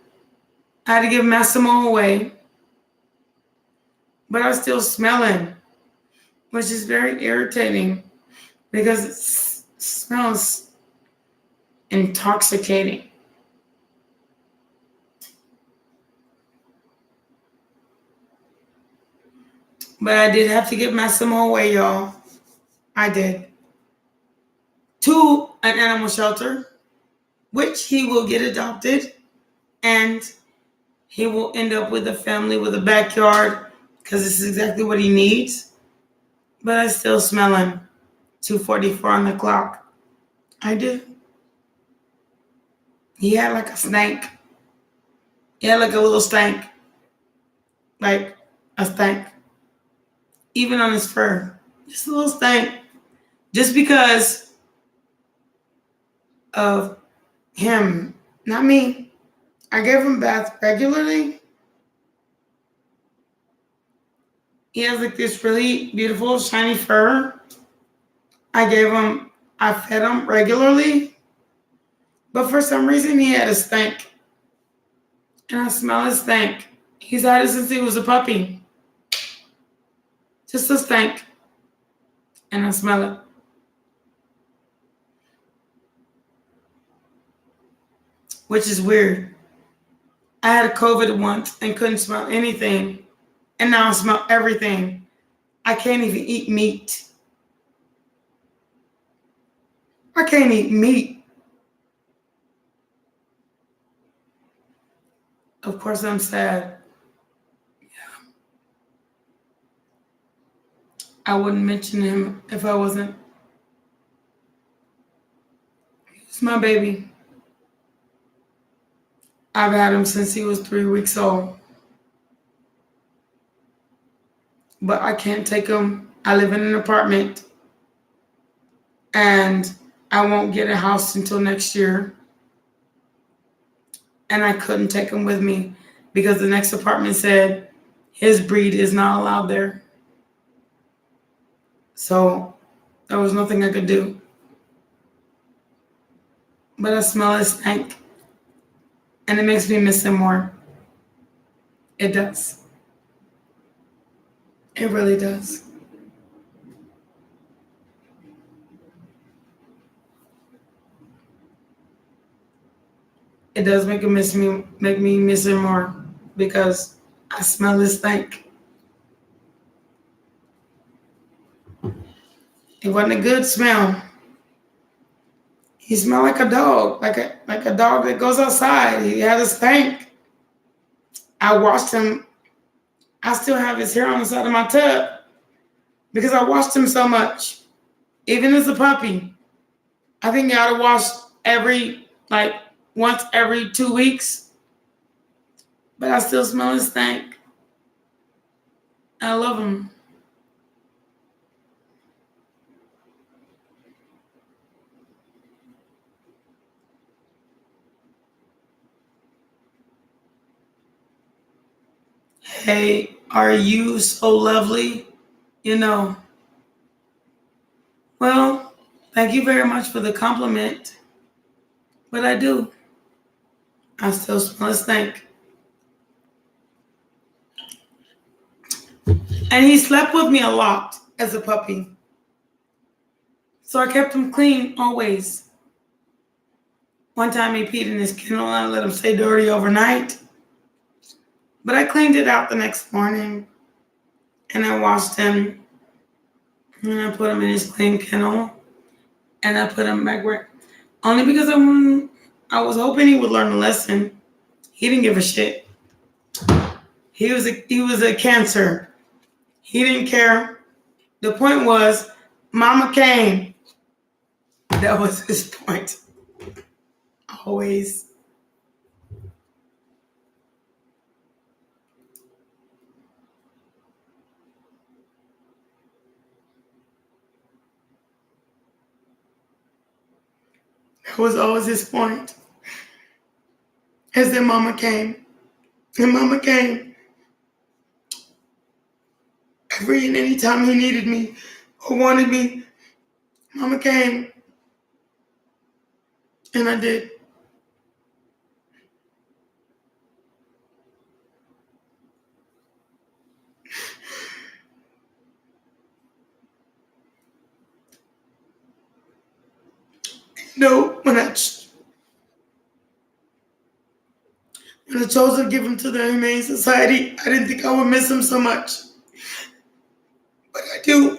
I had to give Massimo away. But I still smell him, which is very irritating because it smells intoxicating. But I did have to give Massimo away, y'all. I did. To an animal shelter, which he will get adopted, and he will end up with a family with a backyard because this is exactly what he needs. But I still smell him. 2:44 on the clock. I do. He had like a stank. He had like a little stank. Like a stank. Even on his fur. Just a little stank. Just because of him. Not me. I gave him bath regularly. He has like this really beautiful shiny fur. I fed him regularly. But for some reason he had a stank. And I smell his stank. He's had it since he was a puppy. Just a stank. And I smell it. Which is weird. I had a COVID once and couldn't smell anything. And now I smell everything. I can't even eat meat. I can't eat meat. Of course I'm sad. Yeah. I wouldn't mention him if I wasn't. He's my baby. I've had him since he was 3 weeks old. But I can't take him. I live in an apartment. And I won't get a house until next year. And I couldn't take him with me because the next apartment said his breed is not allowed there. So there was nothing I could do. But I smell his stank. And it makes me miss him more. It does. It really does. it does make me miss him more because I smell his stank. It wasn't a good smell. He smelled like a dog, like a dog that goes outside. He had a stank. I washed him. I still have his hair on the side of my tub because I washed him so much. Even as a puppy, I think I ought to wash once every 2 weeks. But I still smell his stank. I love him. Hey, are you so lovely? Well, thank you very much for the compliment. But I do. I still smell his stank. And he slept with me a lot as a puppy. So I kept him clean always. One time he peed in his kennel and I let him stay dirty overnight. But I cleaned it out the next morning. And I washed him. And I put him in his clean kennel. And I put him back where. Only because I was hoping he would learn a lesson. He didn't give a shit. He was a Cancer. He didn't care. The point was, Mama came. That was his point. Always. That was always his point. As then Mama came. And Mama came. Every and any time he needed me or wanted me, Mama came. And I did. When I chose to give him to the Humane Society, I didn't think I would miss him so much. But I do.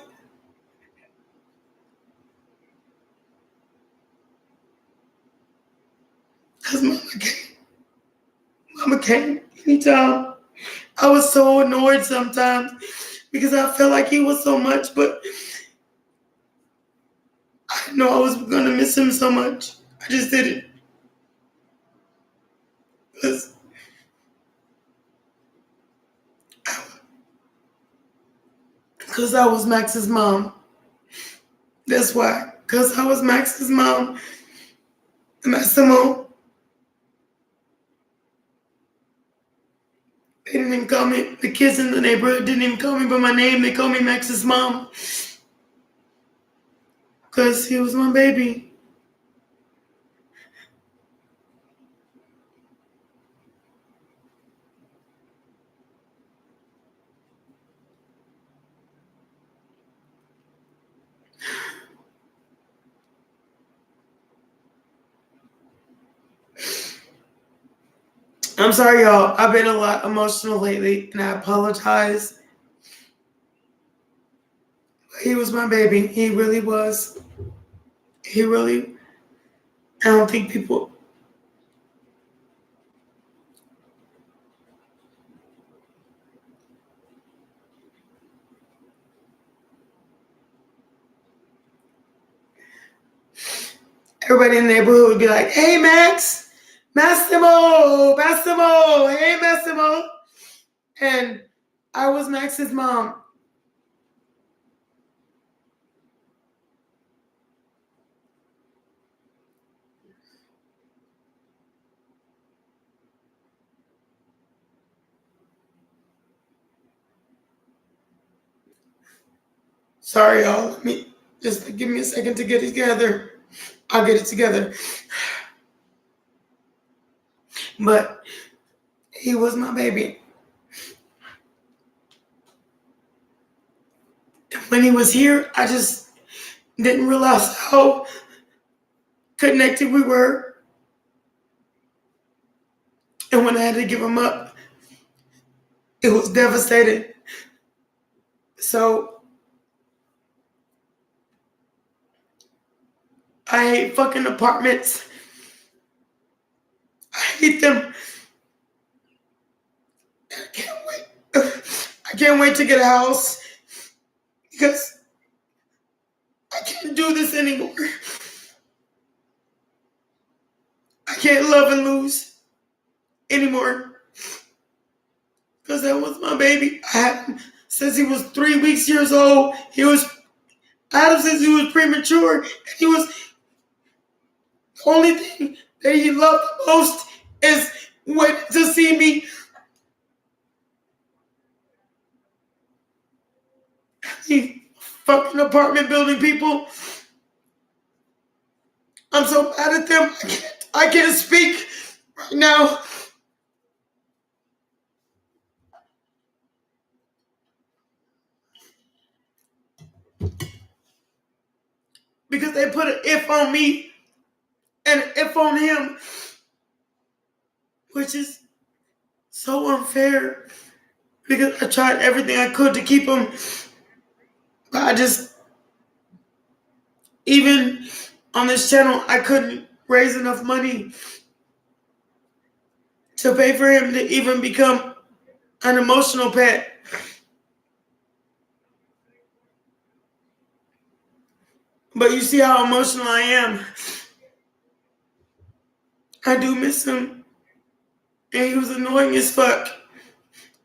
Because Mama came anytime. I was so annoyed sometimes because I felt like he was so much, but I didn't know I was going to miss him so much. I just didn't. Because I was Max's mom. That's why. Because I was Max's mom. Massimo. They didn't even call me, the kids in the neighborhood didn't even call me by my name. They called me Max's mom. Because he was my baby. I'm sorry, y'all. I've been a lot emotional lately, and I apologize. He was my baby. He really was. I don't think people... Everybody in the neighborhood would be like, hey, Max, Massimo, hey, Massimo. And I was Max's mom. Sorry, y'all. Give me a second to get it together. I'll get it together. But he was my baby. When he was here, I just didn't realize how connected we were. And when I had to give him up, it was devastating. So I hate fucking apartments. I hate them. I can't wait. I can't wait to get a house because I can't do this anymore. I can't love and lose anymore because that was my baby. I had him since he was 3 weeks years old. I had him since he was premature, and he was the only thing that he loved the most is waiting to see me. These fucking apartment building people. I'm so mad at them. I can't speak right now. Because they put an if on me and an if on him, which is so unfair. Because I tried everything I could to keep him, but even on this channel, I couldn't raise enough money to pay for him to even become an emotional pet. But you see how emotional I am. I do miss him. And he was annoying as fuck.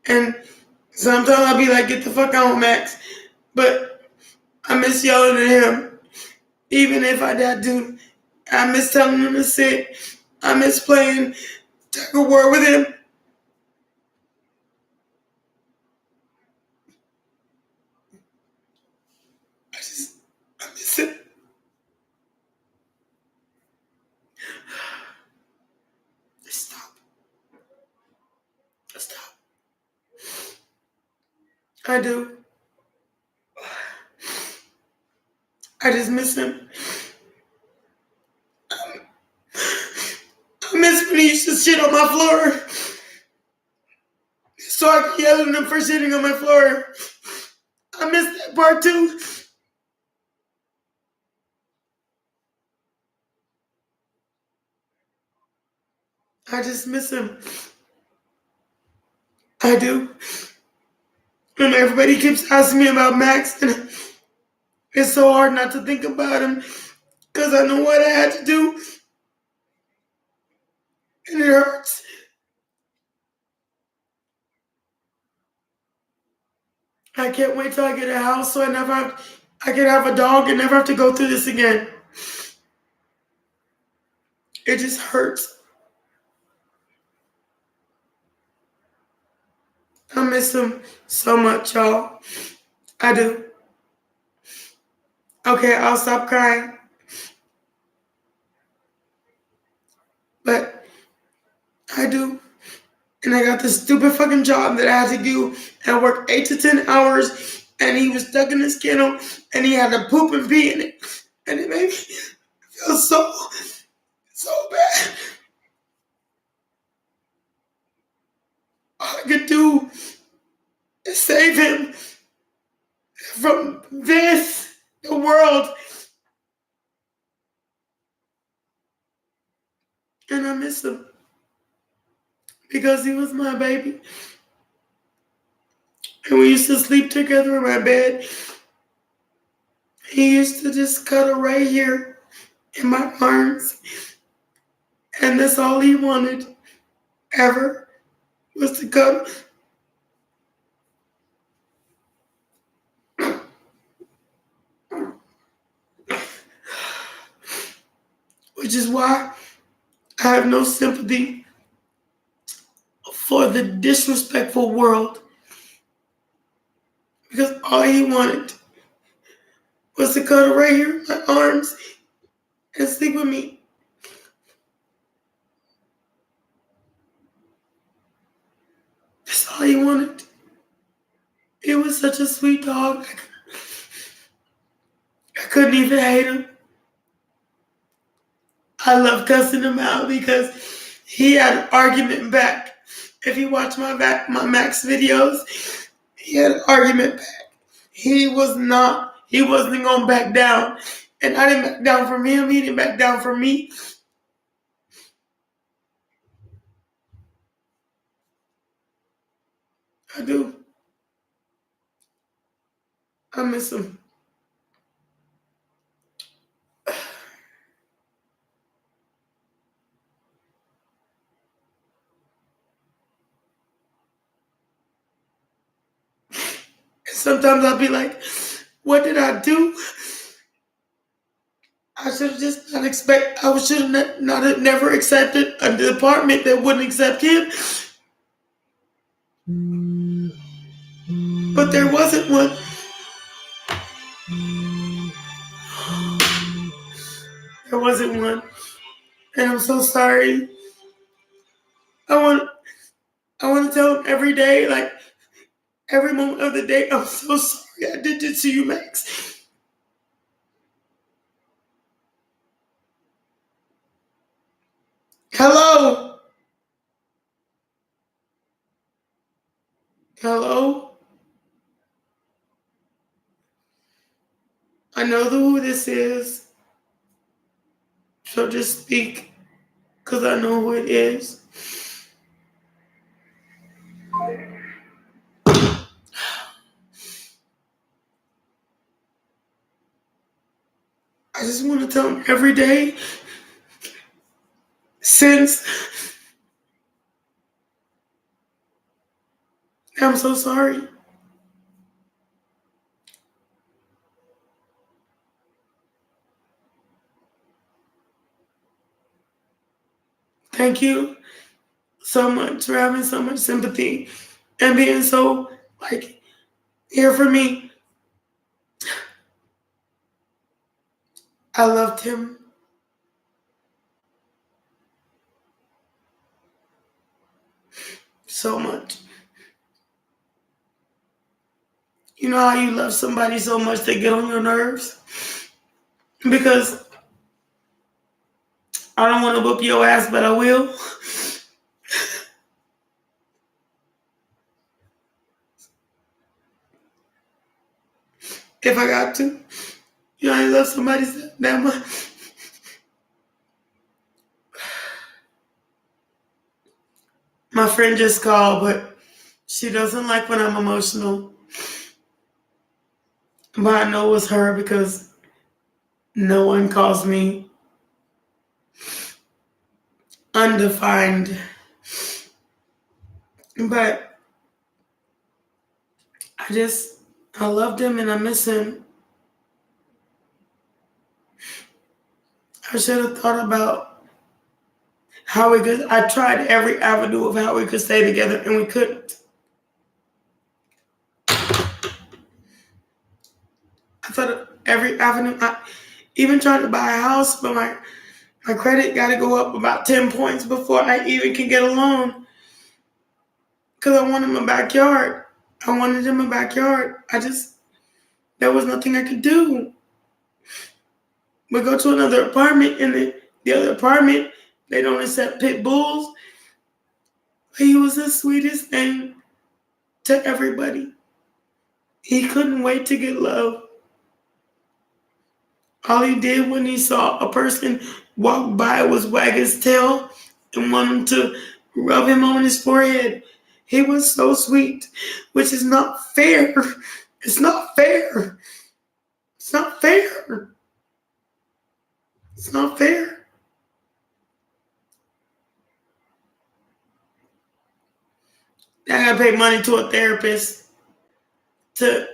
And sometimes I'll be like, get the fuck out, Max. But I miss yelling at him. Even if I do, I miss telling him to sit. I miss playing tug of war with him. I miss him. Stop. I do. I just miss him. I miss when he used to shit on my floor. So I could yell at him for shitting on my floor. I miss that part too. I just miss him. I do. And everybody keeps asking me about Max, and it's so hard not to think about him because I know what I had to do, and it hurts. I can't wait till I get a house so I can have a dog and never have to go through this again. It just hurts. I miss him so much, y'all. I do. Okay, I'll stop crying. But I do. And I got this stupid fucking job that I had to do and work 8 to 10 hours. And he was stuck in his kennel and he had to poop and pee in it. And it made me feel so bad. All I could do is save him from this, the world. And I miss him. Because he was my baby. And we used to sleep together in my bed. He used to just cuddle right here in my arms. And that's all he wanted ever was to cuddle. Which is why I have no sympathy for the disrespectful world. Because all he wanted was to cuddle right here in my arms and sleep with me. That's all he wanted. He was such a sweet dog. I couldn't even hate him. I love cussing him out because He had an argument back. If you watch my Max videos, he had an argument back. He wasn't gonna back down. And I didn't back down from him, he didn't back down from me. I do. I miss him. Sometimes I'll be like, what did I do? I should have just I should have never accepted a department that wouldn't accept him. But there wasn't one. There wasn't one. And I'm so sorry. I want to tell him every day, like every moment of the day, I'm so sorry I did this to you, Max. Hello? Hello? I know who this is. So just speak, because I know who it is. I just want to tell him every day since I'm so sorry. Thank you so much for having so much sympathy and being so, like, here for me. I loved him. So much. You know how you love somebody so much they get on your nerves? Because I don't want to whoop your ass, but I will. If I got to. You know how you love somebody that much? My friend just called, but she doesn't like when I'm emotional. But I know it's her because no one calls me undefined. But I loved him and I miss him. I should have thought about how we could. I tried every avenue of how we could stay together and we couldn't. I thought of every avenue. I even tried to buy a house, but my credit got to go up about 10 points before I even can get a loan. Because I wanted my backyard. I wanted in my backyard. There was nothing I could do. We go to another apartment, and the other apartment, they don't accept pit bulls. He was the sweetest thing to everybody. He couldn't wait to get love. All he did when he saw a person walk by was wag his tail and want him to rub him on his forehead. He was so sweet, which is not fair. It's not fair. It's not fair. It's not fair. I gotta pay money to a therapist to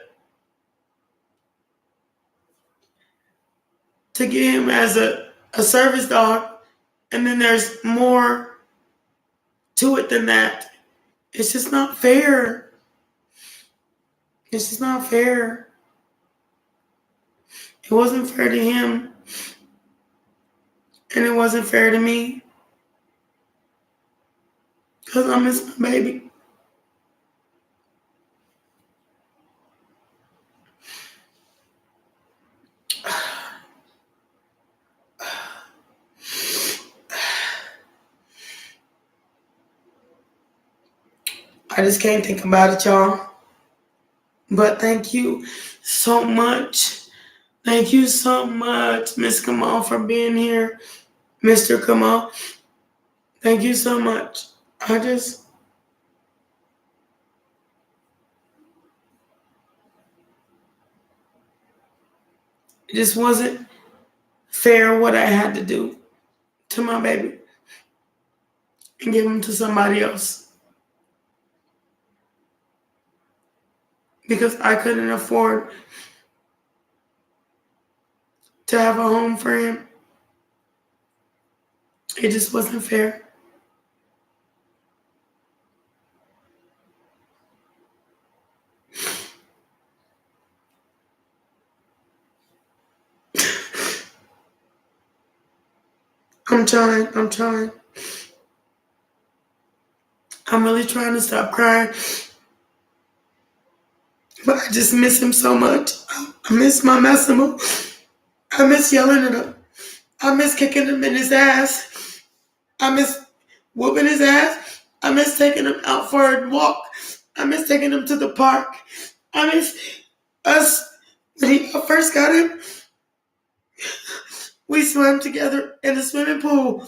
get him as a service dog, and then there's more to it than that. It's just not fair. It's just not fair. It wasn't fair to him, and it wasn't fair to me, because I miss my baby. I just can't think about it, y'all. But thank you so much. Thank you so much, Miss Kamal, for being here. Mr. Kamal, thank you so much. It just wasn't fair what I had to do to my baby and give him to somebody else. Because I couldn't afford to have a home for him. It just wasn't fair. I'm trying. I'm really trying to stop crying. But I just miss him so much. I miss my Massimo. I miss yelling at him. I miss kicking him in his ass. I miss whooping his ass. I miss taking him out for a walk. I miss taking him to the park. I miss us. When I first got him, we swam together in the swimming pool.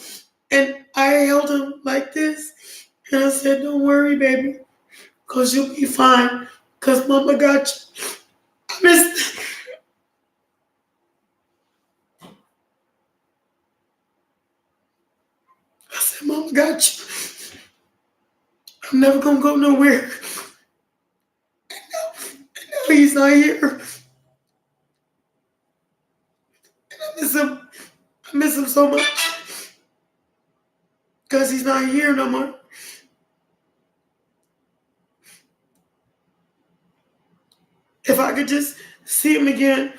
And I held him like this. And I said, don't worry, baby. Because you'll be fine. Because Mama got you. I said, Mama got you. I'm never going to go nowhere. And now he's not here. And I miss him. I miss him so much. Because he's not here no more. If I could just see him again,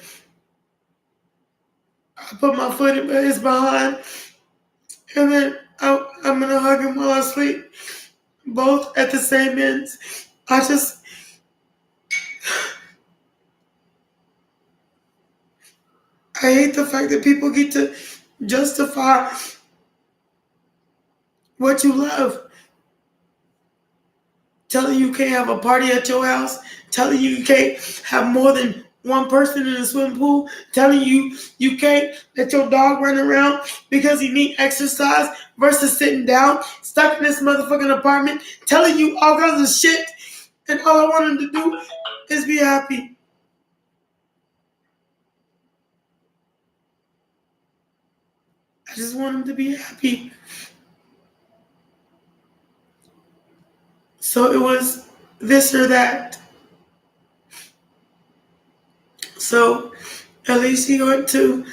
I put my foot in his behind, and then I'm going to hug him while I sleep, both at the same ends. I hate the fact that people get to justify what you love. Telling you can't have a party at your house, telling you can't have more than one person in the swimming pool, telling you you can't let your dog run around because he needs exercise versus sitting down, stuck in this motherfucking apartment, telling you all kinds of shit, and all I want him to do is be happy. I just want him to be happy. So it was this or that. So at least he went to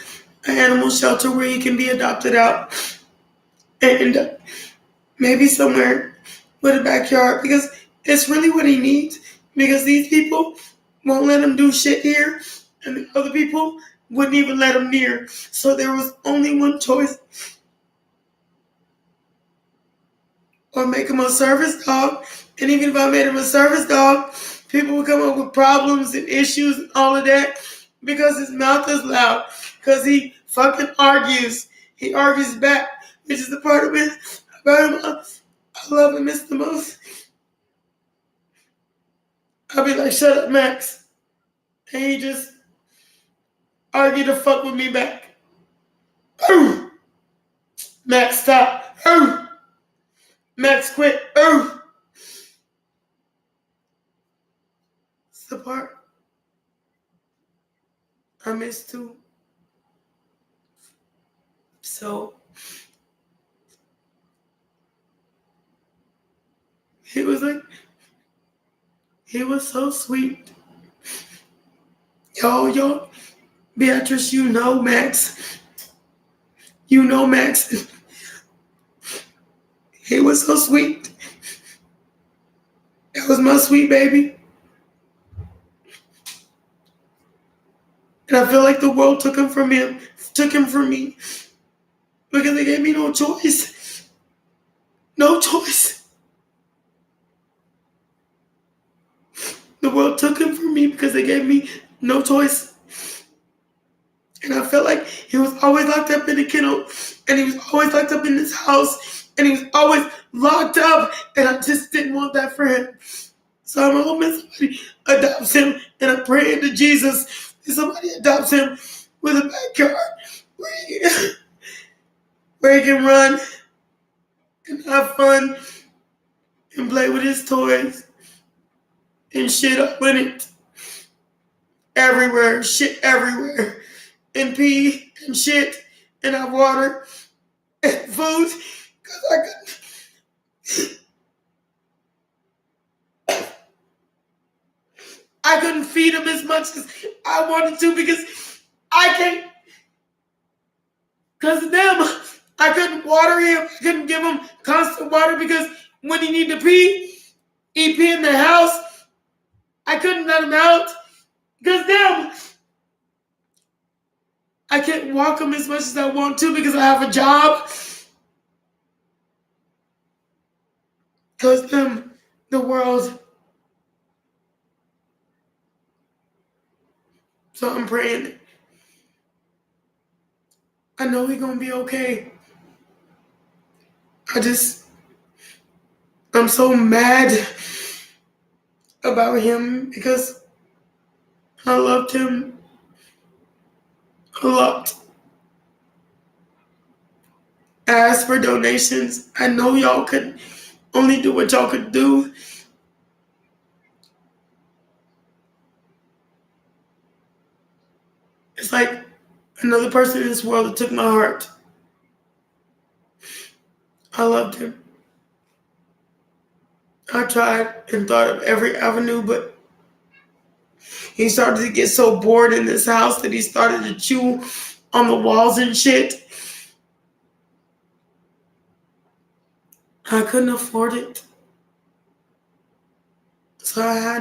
an animal shelter where he can be adopted out and maybe somewhere with a backyard, because it's really what he needs, because these people won't let him do shit here and the other people wouldn't even let him near. So there was only one choice: or make him a service dog. And even if I made him a service dog, people would come up with problems and issues and all of that because his mouth is loud, because he fucking argues. He argues back, which is the part of it about him I love and miss the most. I'll be like, shut up, Max. And he just argue to fuck with me back. Ooh. Max, stop. Ooh. Max, quit. Ooh. It's the part I miss too. So he was so sweet. Y'all, Beatrice, you know Max. You know Max. He was so sweet. That was my sweet baby. And I feel like the world took him from me, because they gave me no choice. No choice. The world took him from me because they gave me no choice. And I felt like he was always locked up in the kennel, and he was always locked up in this house, and he was always locked up, and I just didn't want that for him. So I'm hoping somebody adopts him, and I'm praying to Jesus that somebody adopts him with a backyard where he can run and have fun and play with his toys and shit up in it. Everywhere, shit everywhere. And pee and shit and have water and food. Because I couldn't feed him as much as I wanted to because I can't. Because of them, I couldn't water him. I couldn't give him constant water because when he needed to pee, he'd pee in the house. I couldn't let him out because them. I can't walk him as much as I want to because I have a job. Because them, the world. So I'm praying. I know he's going to be okay. I'm so mad about him because I loved him a lot. I asked for donations. I know y'all could only do what y'all could do. It's like another person in this world that took my heart. I loved him. I tried and thought of every avenue, but he started to get so bored in this house that he started to chew on the walls and shit. I couldn't afford it. So I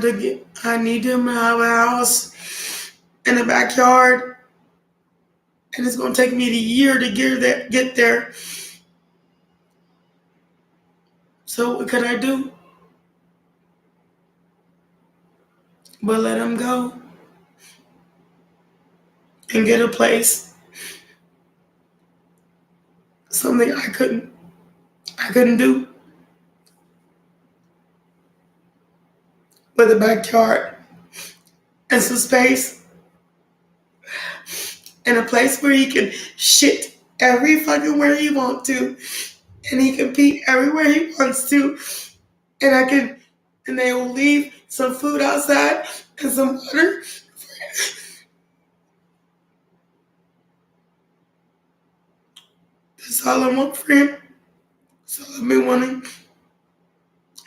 need him to have a house and a backyard. And it's going to take me a year to get there. So what could I do? But let him go and get a place. Something I couldn't do. With a backyard and some space and a place where he can shit every fucking where he wants to, and he can pee everywhere he wants to, and they will leave some food outside and some water. That's all I want for him. That's all I've been wanting.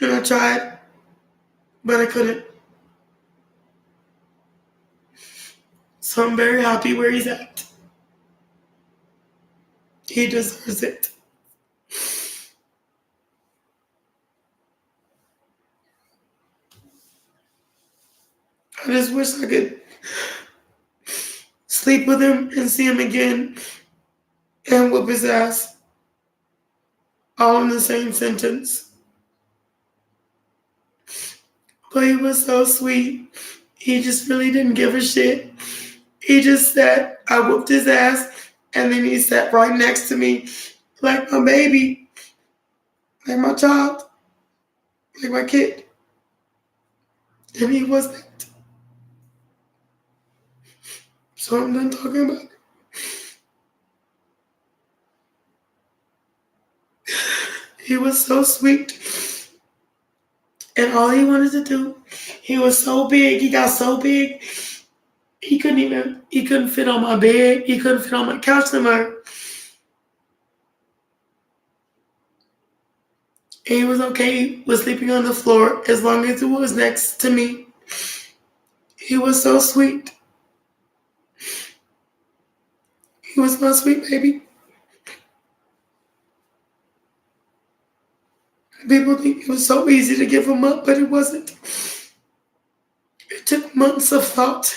And I tried, but I couldn't. So I'm very happy where he's at. He deserves it. I just wish I could sleep with him and see him again and whoop his ass. All in the same sentence. But he was so sweet. He just really didn't give a shit. He just said, I whooped his ass, and then he sat right next to me like my baby, like my child, like my kid. And he was that. So I'm done talking about it. He was so sweet. And all he wanted to do, he was so big, he got so big, he couldn't fit on my bed, he couldn't fit on my couch no more. And he was okay with sleeping on the floor as long as it was next to me. He was so sweet. He was my sweet baby. People think it was so easy to give him up, but it wasn't. It took months of thought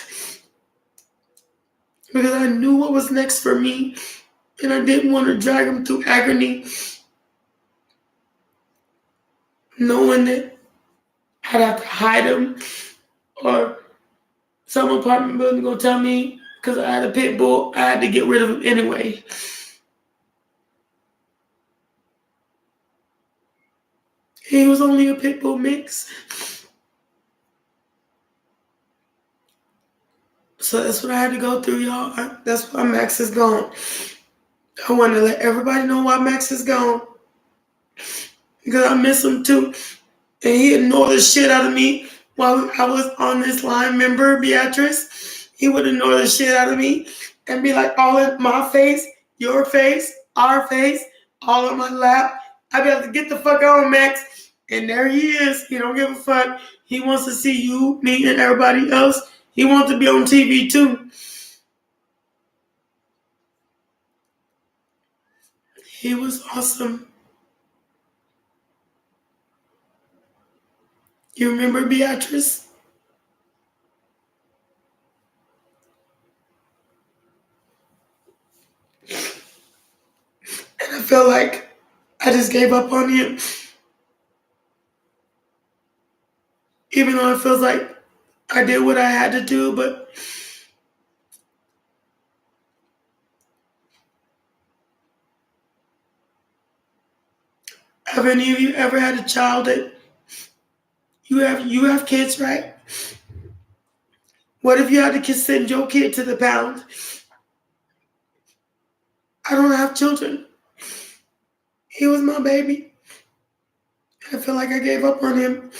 because I knew what was next for me, and I didn't want to drag him through agony, knowing that I'd have to hide him, or some apartment building gonna tell me because I had a pit bull, I had to get rid of him anyway. He was only a pit bull mix. So that's what I had to go through, y'all. That's why Max is gone. I want to let everybody know why Max is gone. Because I miss him too. And he ignored the shit out of me while I was on this line. Remember, Beatrice? He would ignore the shit out of me and be like all in my face, your face, our face, all on my lap. I'd be like, get the fuck on, Max. And there he is. He don't give a fuck. He wants to see you, me, and everybody else. He wants to be on TV too. He was awesome. You remember Beatrice? And I felt like I just gave up on him. Even though it feels like I did what I had to do, but have any of you ever had a child that you have kids, right? What if you had to send your kid to the pound? I don't have children. He was my baby. I feel like I gave up on him.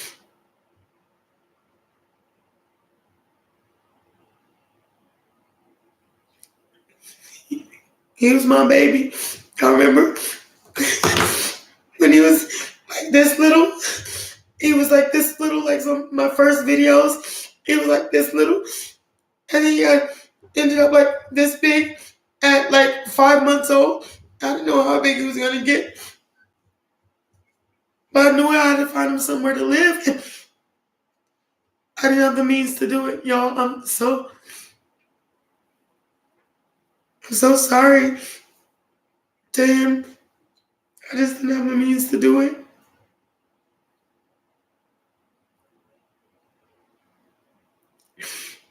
He was my baby. I remember when he was like this little. He was like this little, like some my first videos. He was like this little, and then he ended up like this big at like 5 months old. I didn't know how big he was gonna get, but I knew I had to find him somewhere to live. I didn't have the means to do it, y'all. I'm so sorry to him. I just didn't have the means to do it.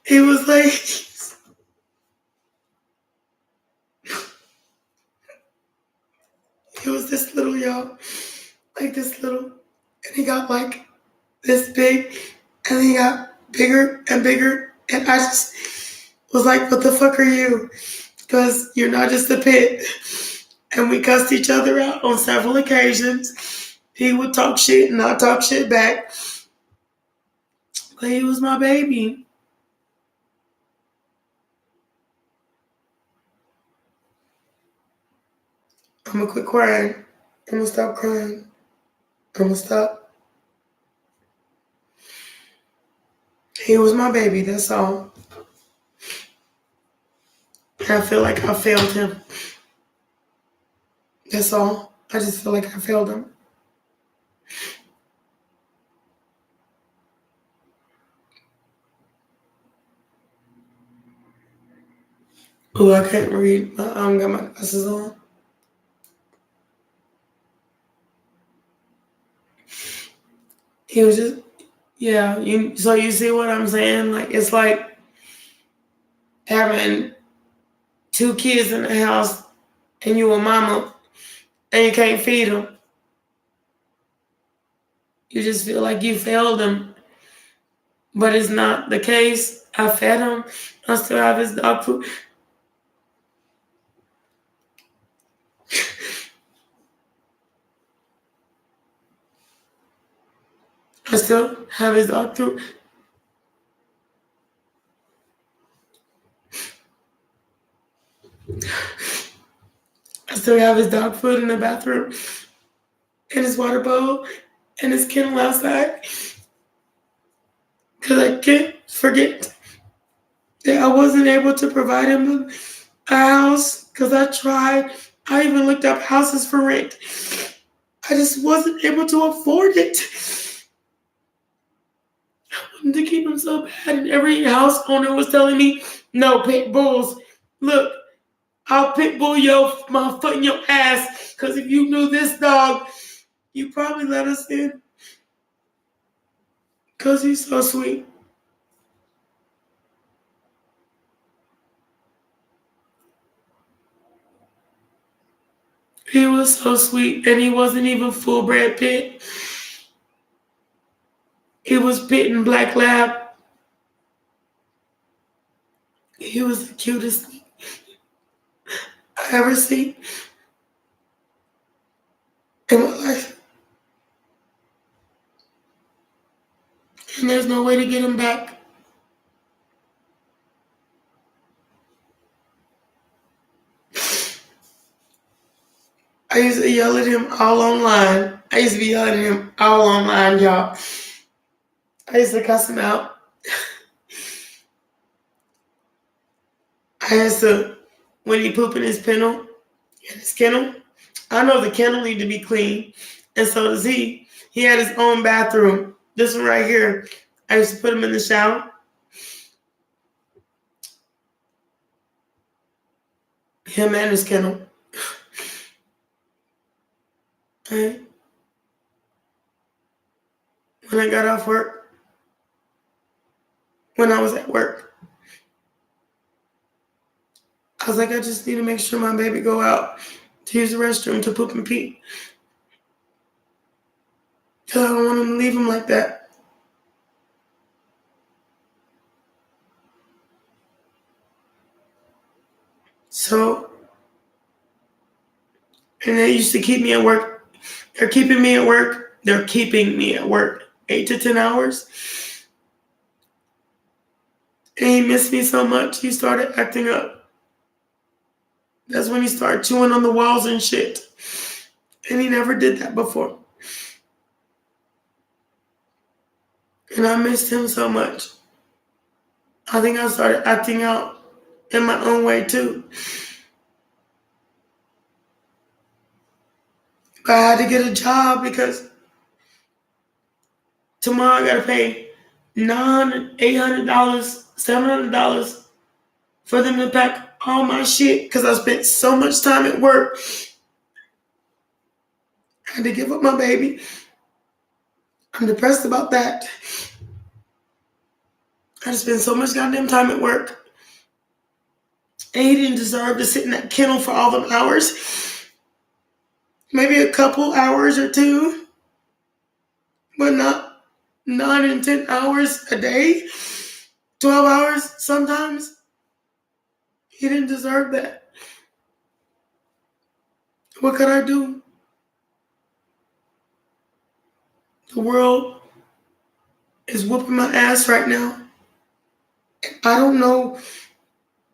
He was like, he was this little, y'all, like this little, and he got like this big, and he got bigger and bigger, and I just was like, what the fuck are you? Because you're not just a pit. And we cussed each other out on several occasions. He would talk shit and I talk shit back. But he was my baby. I'm gonna quit crying. I'm gonna stop crying. I'm gonna stop. He was my baby, that's all. I feel like I failed him. That's all. I just feel like I failed him. Oh, I can't read. I don't got my glasses on. He was just, yeah. So you see what I'm saying? Like, it's like having 2 kids in the house and you a mama and you can't feed them. You just feel like you failed him. But it's not the case. I fed him. I still have his dog food. I still have his dog food. I still have his dog food in the bathroom, and his water bowl, and his kennel outside. Because I can't forget that I wasn't able to provide him a house because I tried. I even looked up houses for rent. I just wasn't able to afford it. I wanted to keep him so bad, and every house owner was telling me, no, pit bulls. Look, I'll pit bull my foot in your ass, because if you knew this dog, you probably let us in. Because he's so sweet. He was so sweet, and he wasn't even full bred pit. He was pitting Black Lab. He was the cutest thing I ever seen in my life. And there's no way to get him back. I used to yell at him all online. I used to be yelling at him all online, y'all. I used to cuss him out. I used to, when he poop in his kennel, I know the kennel need to be clean, and so does he. He had his own bathroom. This one right here. I used to put him in the shower. Him and his kennel. Okay. When I got off work, when I was at work, I was like, I just need to make sure my baby go out to use the restroom to poop and pee. Because I don't want him to leave him like that. So, and they used to keep me at work. They're keeping me at work. 8 to 10 hours. And he missed me so much, he started acting up. That's when he started chewing on the walls and shit. And he never did that before. And I missed him so much. I think I started acting out in my own way too. But I had to get a job because tomorrow I gotta pay $800, $700 for them to pack all my shit because I spent so much time at work. I had to give up my baby. I'm depressed about that. I just spent so much goddamn time at work. And he didn't deserve to sit in that kennel for all them hours. Maybe a couple hours or two. But not 9 and 10 hours a day. 12 hours sometimes. He didn't deserve that. What could I do? The world is whooping my ass right now. I don't know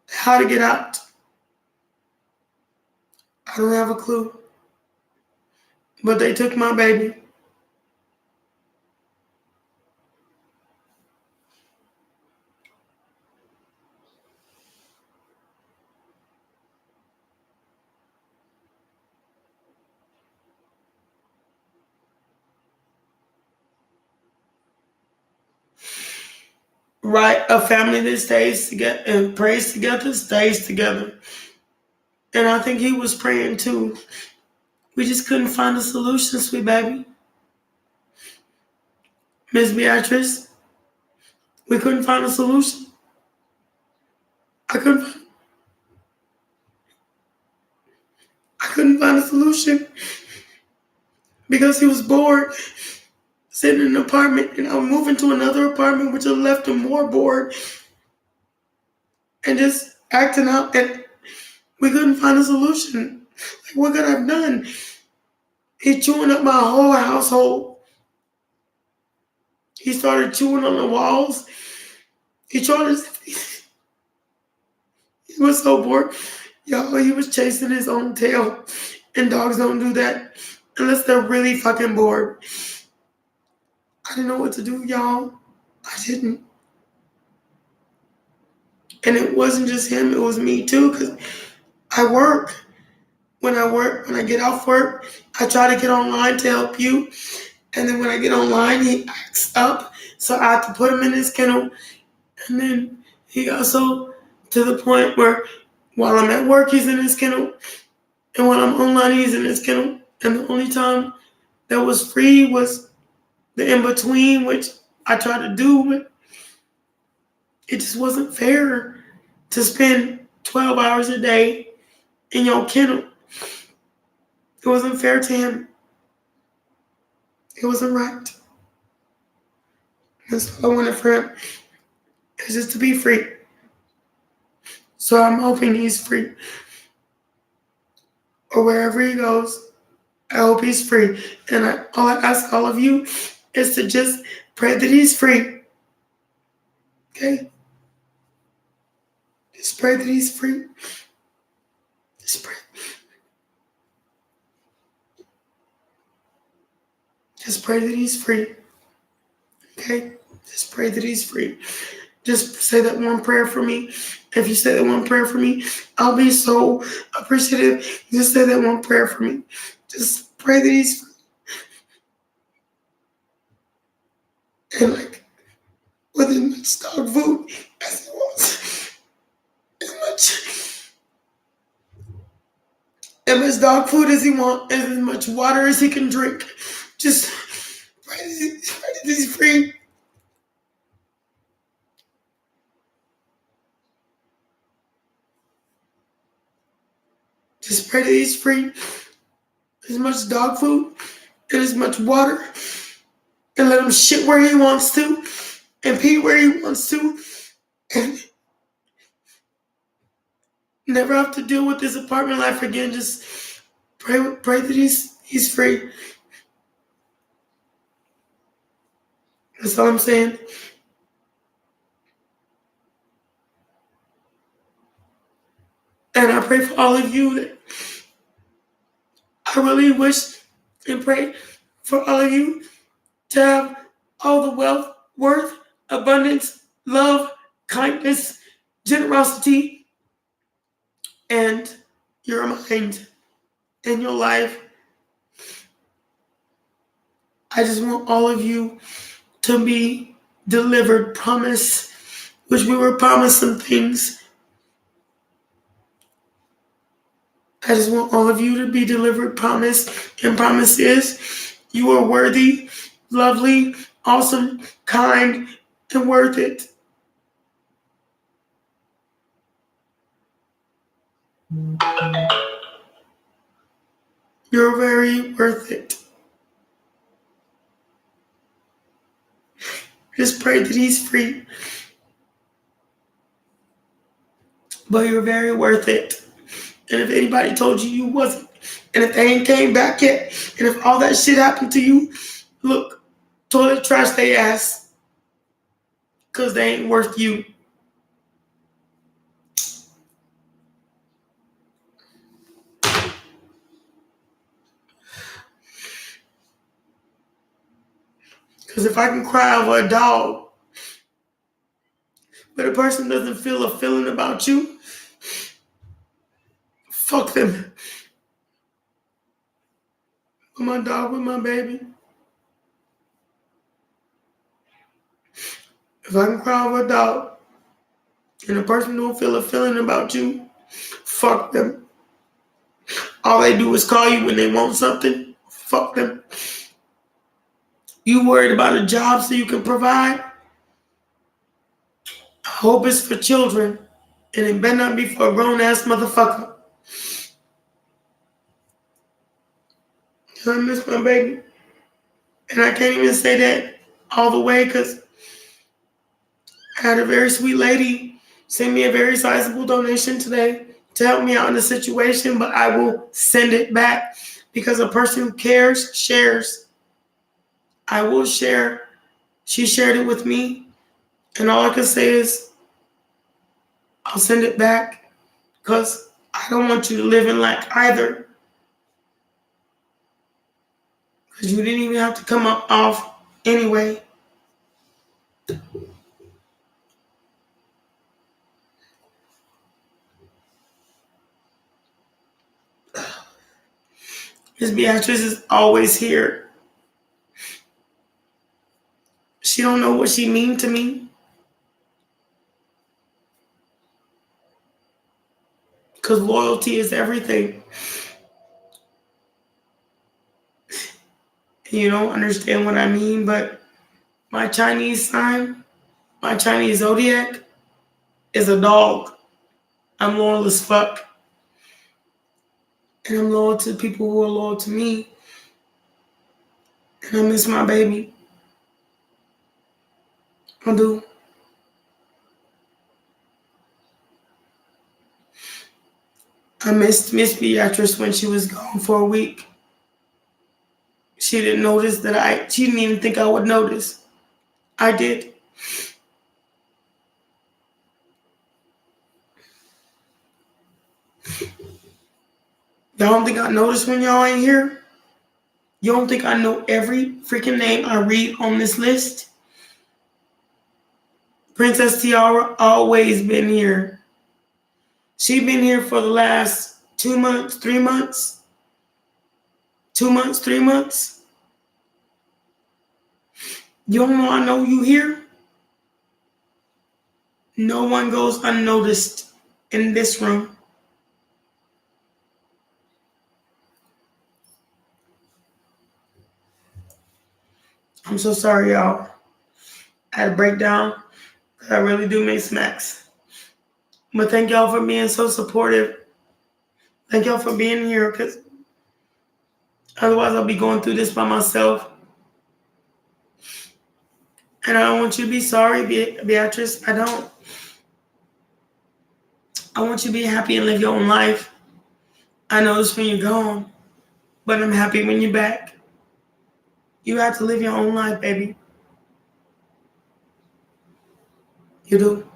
how to get out. I don't have a clue. But they took my baby. Right, a family that stays together and prays together stays together. And I think he was praying too. We just couldn't find a solution, sweet baby. Miss Beatrice, we couldn't find a solution. I couldn't find a solution because he was bored sitting in an apartment, and I'm moving to another apartment which left him more bored and just acting out, and we couldn't find a solution. Like, what could I have done? He chewing up my whole household. He started chewing on the walls. He was so bored. Y'all, he was chasing his own tail. And dogs don't do that unless they're really fucking bored. I didn't know what to do, y'all. I didn't. And it wasn't just him, it was me too, because I work. When I get off work, I try to get online to help you. And then when I get online, he acts up. So I have to put him in his kennel. And then he got so to the point where while I'm at work, he's in his kennel. And when I'm online, he's in his kennel. And the only time that was free was the in-between, which I tried to do. But it just wasn't fair to spend 12 hours a day in your kennel. It wasn't fair to him. It wasn't right. That's all I wanted for him, is just to be free. So I'm hoping he's free. Or wherever he goes, I hope he's free. And all I ask all of you is to just pray that he's free. Okay? Just pray that he's free. Just pray. Just pray that he's free. Okay? Just pray that he's free. Just say that one prayer for me. If you say that one prayer for me, I'll be so appreciative. Just say that one prayer for me. Just pray that he's free. And like, with as much dog food as he wants. As much dog food as he wants, and as much water as he can drink. Just pray that he's free. Just pray that he's free. As much dog food and as much water. And let him shit where he wants to. And pee where he wants to. And never have to deal with this apartment life again. Just pray that he's free. That's all I'm saying. And I pray for all of you that I really wish and pray for all of you to have all the wealth, worth, abundance, love, kindness, generosity, and your mind and your life. I just want all of you to be delivered, promise, which we were promised some things. I just want all of you to be delivered, promise, and promise is you are worthy, lovely, awesome, kind, and worth it. You're very worth it. Just pray that he's free. But you're very worth it. And if anybody told you wasn't, and if they ain't came back yet, and if all that shit happened to you, look, toilet trash they ass. Because they ain't worth you. Because if I can cry over a dog, but a person doesn't feel a feeling about you, fuck them. With my dog, with my baby. If I can cry over a dog, and a person don't feel a feeling about you, fuck them. All they do is call you when they want something, fuck them. You worried about a job so you can provide? I hope it's for children, and it better not be for a grown-ass motherfucker. I miss my baby. And I can't even say that all the way because I had a very sweet lady send me a very sizable donation today to help me out in the situation, but I will send it back because a person who cares shares. I will share. She shared it with me, and all I can say is I'll send it back because I don't want you to live in lack either. Because you didn't even have to come up off anyway. Miss Beatrice is always here. She don't know what she mean to me. Because loyalty is everything. You don't understand what I mean, but my Chinese sign, my Chinese zodiac, is a dog. I'm loyal as fuck. And I'm loyal to people who are loyal to me. And I miss my baby. I do. I missed Miss Beatrice when she was gone for a week. She didn't notice that she didn't even think I would notice. I did. Y'all don't think I noticed when y'all ain't here? You don't think I know every freaking name I read on this list? Princess Tiara always been here. She been here for the last 2 months, 3 months. 2 months, 3 months. You don't know I know you here? No one goes unnoticed in this room. I'm so sorry, y'all. I had a breakdown. I really do make smacks. But thank y'all for being so supportive. Thank y'all for being here, because otherwise I'll be going through this by myself. And I don't want you to be sorry, Beatrice. I don't. I want you to be happy and live your own life. I know this when you're gone, but I'm happy when you're back. You have to live your own life, baby. You do.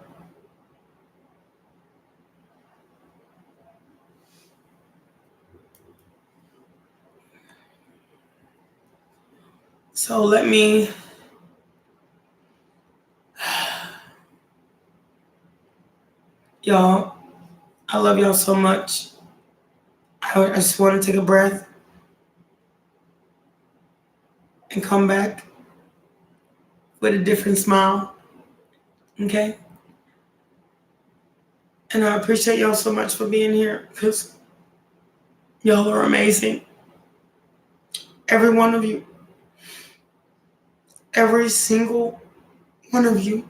So let me... Y'all, I love y'all so much. I just want to take a breath and come back with a different smile. Okay? And I appreciate y'all so much for being here, because y'all are amazing. Every one of you. Every single one of you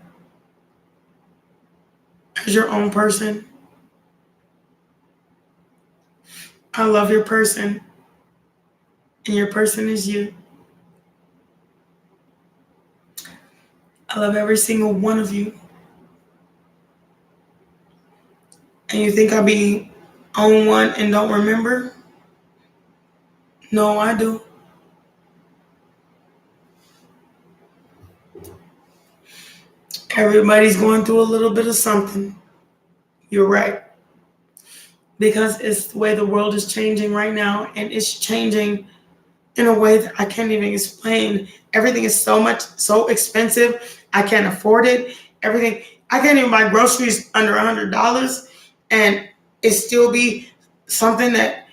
is your own person. I love your person, and your person is you. I love every single one of you. And you think I be on one and don't remember? No, I do. Everybody's going through a little bit of something. You're right. Because it's the way the world is changing right now, and it's changing in a way that I can't even explain. Everything is so expensive. I can't afford it. Everything. I can't even buy groceries under $100, and it still be something that,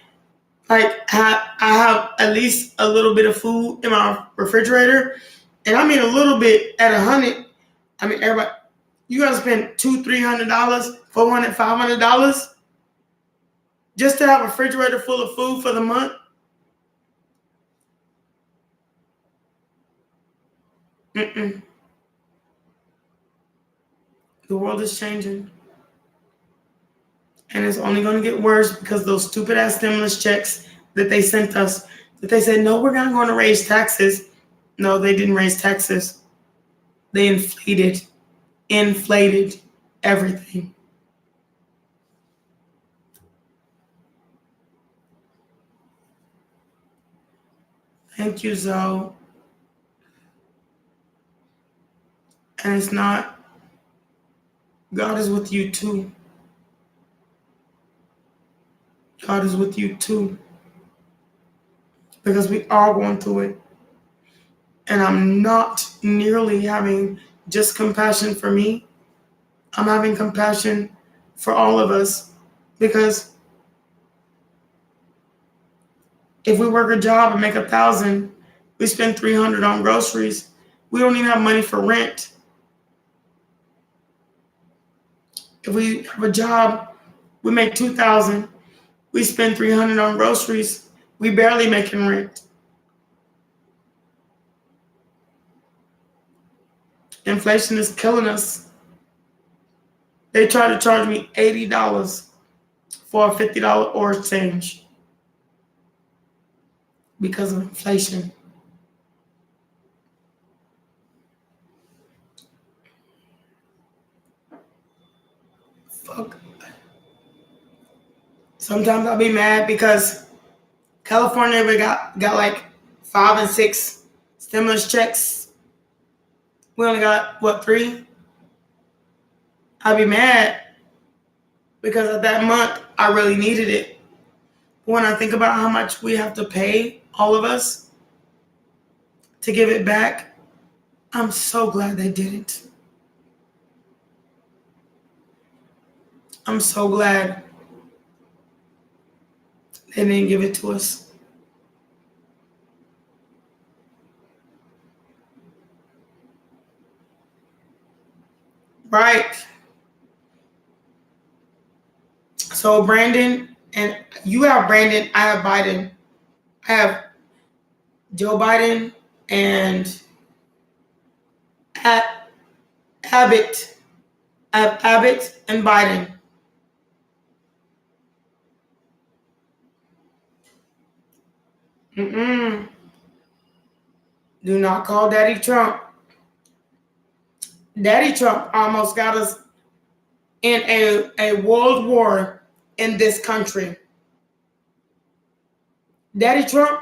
like, I have at least a little bit of food in my refrigerator, and I mean a little bit at 100. I mean, everybody, you gotta spend $200, $300, $400, $500 just to have a refrigerator full of food for the month. Mm-mm. The world is changing. And it's only going to get worse because those stupid ass stimulus checks that they sent us, that they said, no, we're not going to raise taxes. No, they didn't raise taxes. They inflated everything. Thank you, Zoe. And it's not, God is with you too. God is with you too. Because we are going through it. And I'm not nearly having just compassion for me. I'm having compassion for all of us. Because if we work a job and make $1,000, we spend $300 on groceries. We don't even have money for rent. If we have a job, we make $2,000. We spend $300 on groceries. We barely making rent. Inflation is killing us. They tried to charge me $80 for a $50 oil change because of inflation. fuck. Sometimes I'll be mad because California we got like 5 and 6 stimulus checks. We only got, what, 3? I'll be mad because of that month I really needed it. When I think about how much we have to pay, all of us, to give it back, I'm so glad they didn't. I'm so glad they didn't give it to us. Right. So Brandon, and you have Brandon, I have Biden. I have Joe Biden and Abbott. I have Abbott and Biden. Do not call Daddy Trump. Daddy Trump almost got us in a world war in this country. Daddy Trump,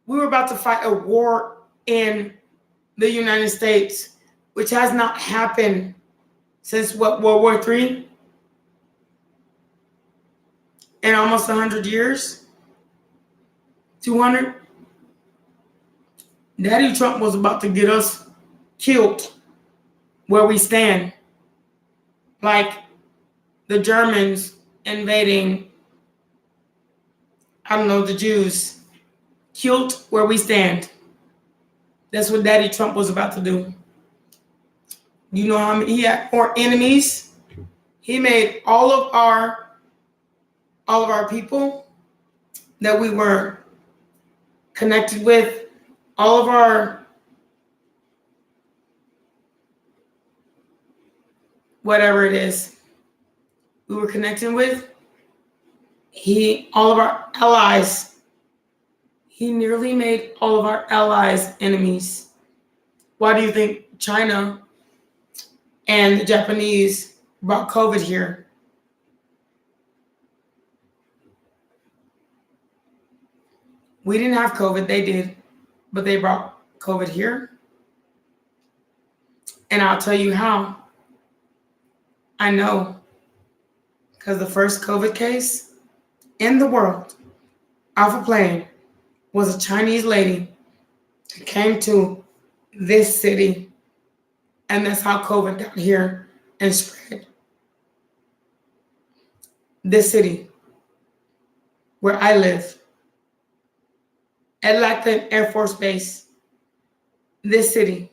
we were about to fight a war in the United States, which has not happened since what, World War III? In almost 100 years? 200? Daddy Trump was about to get us killed where we stand. Like the Germans invading, I don't know, the Jews. Killed where we stand. That's what Daddy Trump was about to do. You know how many, he had more enemies? He made all of our people that we were connected with, all of our whatever it is we were connecting with, all of our allies, he nearly made all of our allies enemies. Why do you think China and the Japanese brought COVID here? We didn't have COVID, they did, but they brought COVID here. And I'll tell you how. I know, because the first COVID case in the world off a plane was a Chinese lady that came to this city, and that's how COVID got here and spread. This city where I live, at Lackland Air Force Base, this city.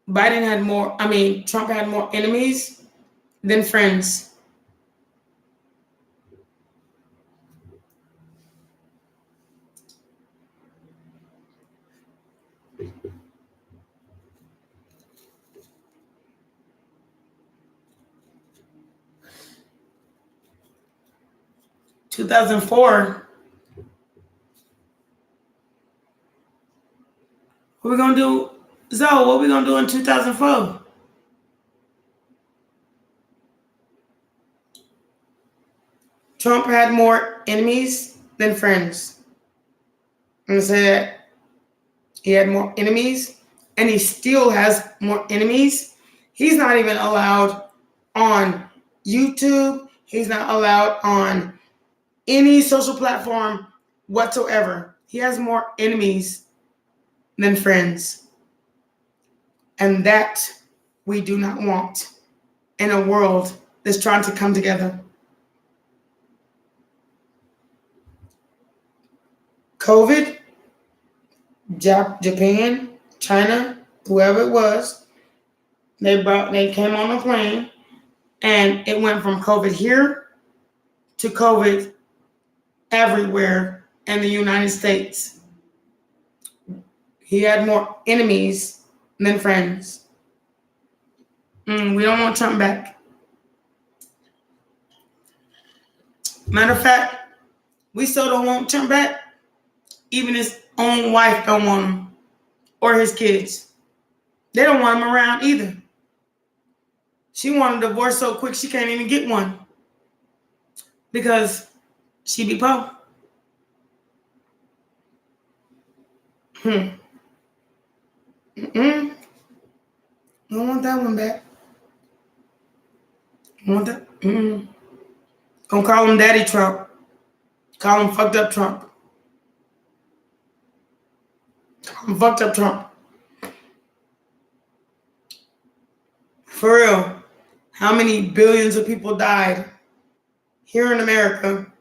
Trump had more enemies than friends. In 2004. What we gonna do? Zoe, what we gonna do in 2004? Trump had more enemies than friends. I'm gonna say that. He had more enemies, and he still has more enemies. He's not even allowed on YouTube. He's not allowed on any social platform whatsoever. He has more enemies than friends. And that we do not want in a world that's trying to come together. COVID, Japan, China, whoever it was, they came on a plane, and it went from COVID here to COVID everywhere in the United States. He had more enemies than friends. We don't want Trump back. Matter of fact, we still don't want Trump back. Even his own wife don't want him, or his kids. They don't want him around either. She wanted a divorce so quick she can't even get one because she be poor. I don't want that one back. I want that. Don't call him Daddy Trump. Call him fucked up Trump. Call him fucked up Trump. For real. How many billions of people died here in America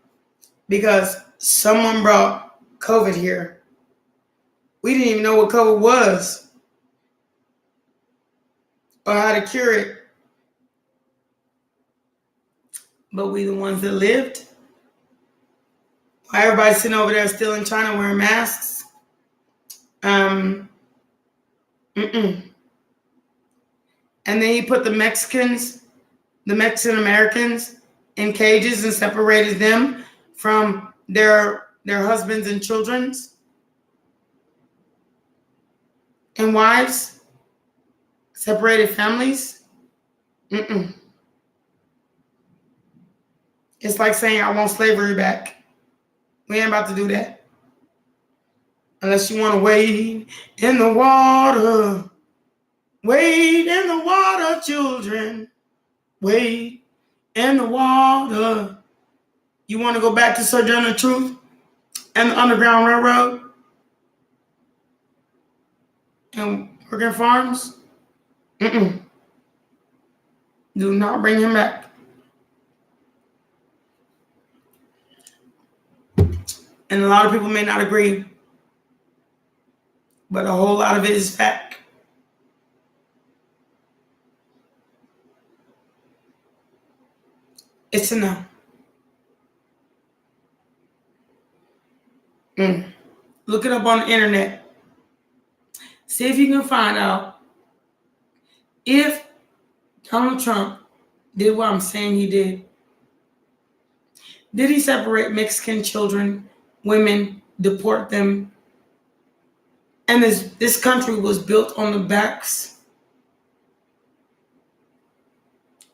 because someone brought COVID here? We didn't even know what COVID was or how to cure it. But we the ones that lived. Why everybody's sitting over there still in China wearing masks? And then he put the Mexican Americans in cages and separated them from their husbands and children's and wives, separated families. It's like saying, I want slavery back. We ain't about to do that. Unless you want to wade in the water. Wade in the water, children. Wade in the water. You want to go back to Sojourner Truth and the Underground Railroad? And working farms? Do not bring him back. And a lot of people may not agree, but a whole lot of it is fact. It's a no. Look it up on the internet. See if you can find out if Donald Trump did what I'm saying he did. Did he separate Mexican children, women, deport them? And this country was built on the backs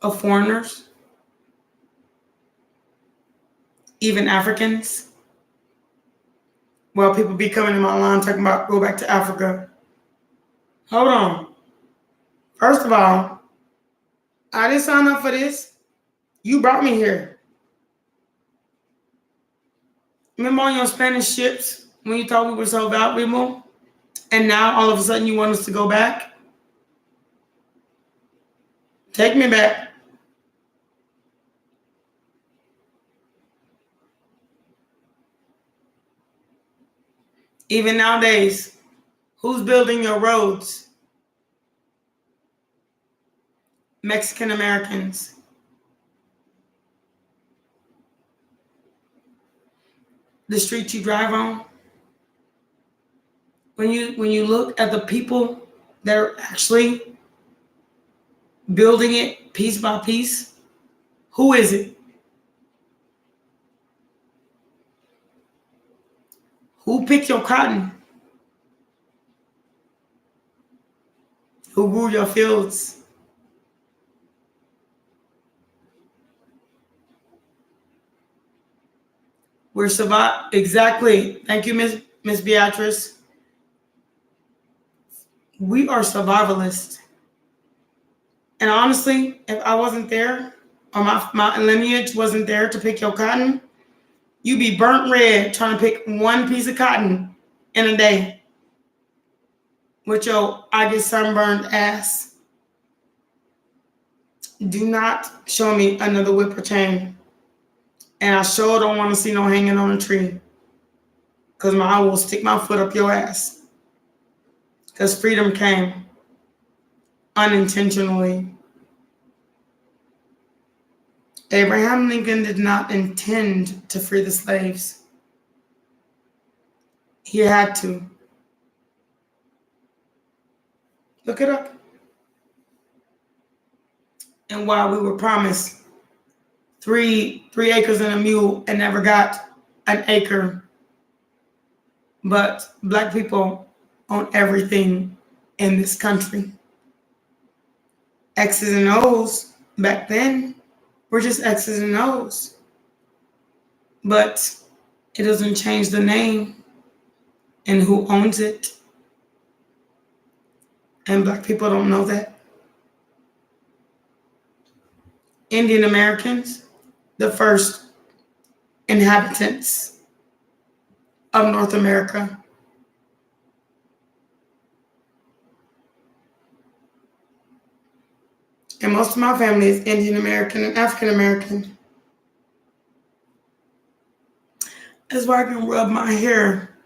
of foreigners, even Africans. Well, people be coming in my line talking about go back to Africa. Hold on. First of all, I didn't sign up for this. You brought me here. Remember on your Spanish ships when you thought we were so valuable? And now all of a sudden you want us to go back? Take me back. Even nowadays, who's building your roads? Mexican Americans. The streets you drive on. When you look at the people that are actually building it piece by piece, who is it? Who picked your cotton? Who grew your fields? We're exactly. Thank you, Miss Beatrice. We are survivalists. And honestly, if I wasn't there, or my lineage wasn't there to pick your cotton, you'd be burnt red trying to pick one piece of cotton in a day with your I get sunburned ass. Do not show me another whip or chain. And I sure don't want to see no hanging on a tree. Because I will stick my foot up your ass. Because freedom came unintentionally. Abraham Lincoln did not intend to free the slaves. He had to. Look it up. And while we were promised 3 acres and a mule and never got an acre, but Black people own everything in this country. X's and O's back then were just X's and O's. But it doesn't change the name and who owns it. And Black people don't know that. Indian Americans, the first inhabitants of North America. And most of my family is Indian American and African American. That's why I can rub my hair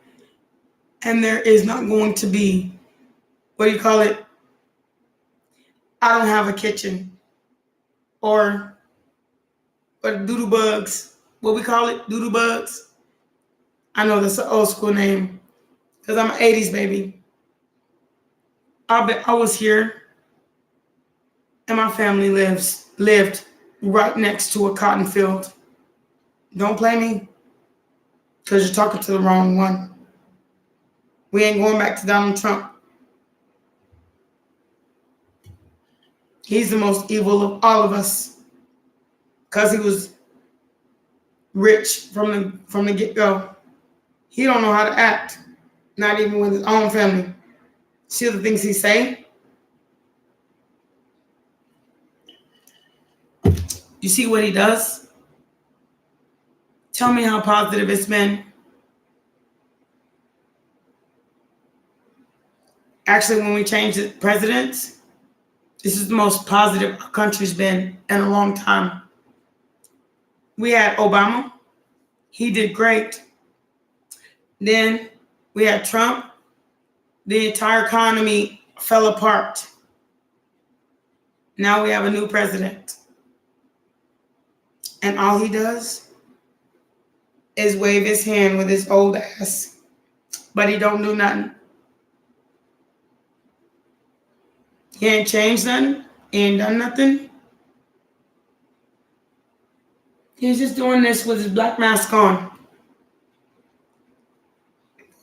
and there is not going to be, what do you call it? I don't have a kitchen. Or doodle bugs. What we call it? Doodle bugs. I know that's an old school name because I'm an 80s baby. I was here and my family lived right next to a cotton field. Don't play me because you're talking to the wrong one. We ain't going back to Donald Trump. He's the most evil of all of us because he was rich from the get-go. He don't know how to act, not even with his own family. See the things he say? You see what he does? Tell me how positive it's been. Actually, when we changed the presidents, this is the most positive our country's been in a long time. We had Obama. He did great. Then we had Trump. The entire economy fell apart. Now we have a new president. And all he does is wave his hand with his old ass. But he don't do nothing. He ain't changed nothing. He ain't done nothing. He's just doing this with his black mask on.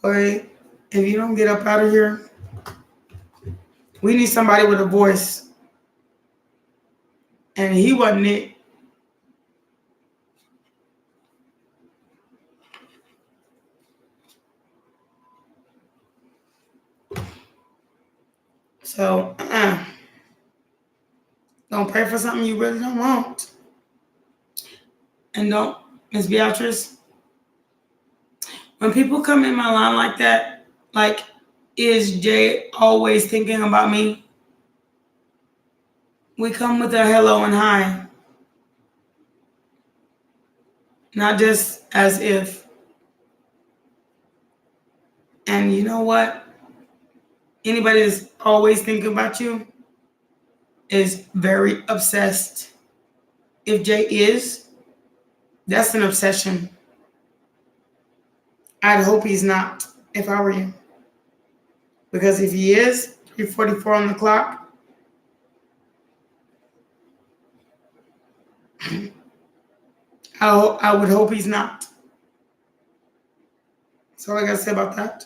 Boy, if you don't get up out of here, we need somebody with a voice. And he wasn't it. So, don't pray for something you really don't want. And don't, Miss Beatrice, when people come in my line like that, like, is Jay always thinking about me? We come with a hello and hi. Not just as if. And you know what? Anybody that's always thinking about you is very obsessed. If Jay is, that's an obsession. I'd hope he's not, if I were you. Because if he is, 3:44 on the clock, I would hope he's not. That's all I gotta say about that.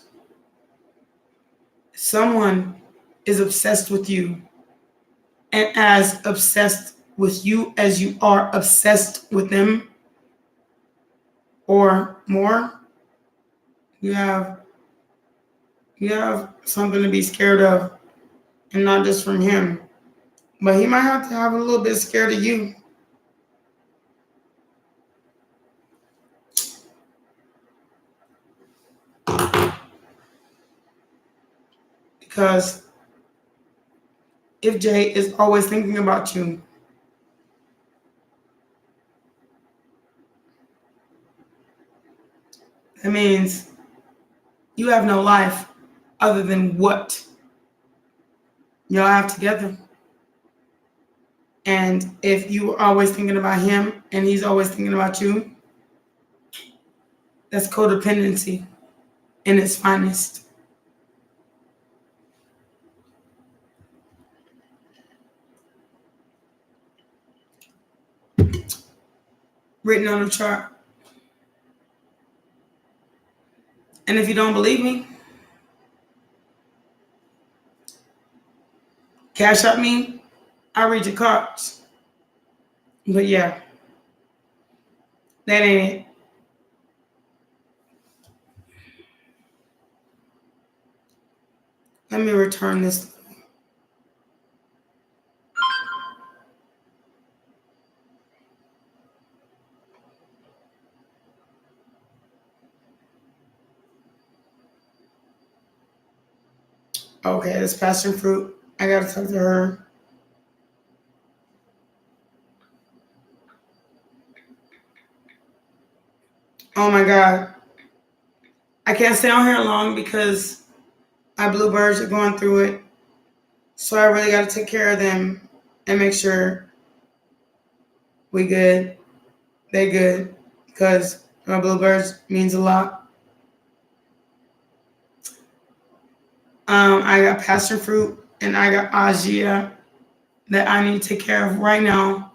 Someone is obsessed with you, and as obsessed with you as you are obsessed with them, or more, you have something to be scared of, and not just from him, but he might have to have a little bit scared of you. Because if Jay is always thinking about you, that means you have no life other than what y'all have together. And if you are always thinking about him and he's always thinking about you, that's codependency in its finest. Written on the chart. And if you don't believe me, cash up me, I'll read your cards. But yeah, that ain't it. Let me return this. Okay, this passion fruit. I gotta talk to her. Oh my God. I can't stay on here long because my bluebirds are going through it. So I really gotta take care of them and make sure we good. They good. Because my bluebirds means a lot. I got passion fruit and I got Asia that I need to take care of right now.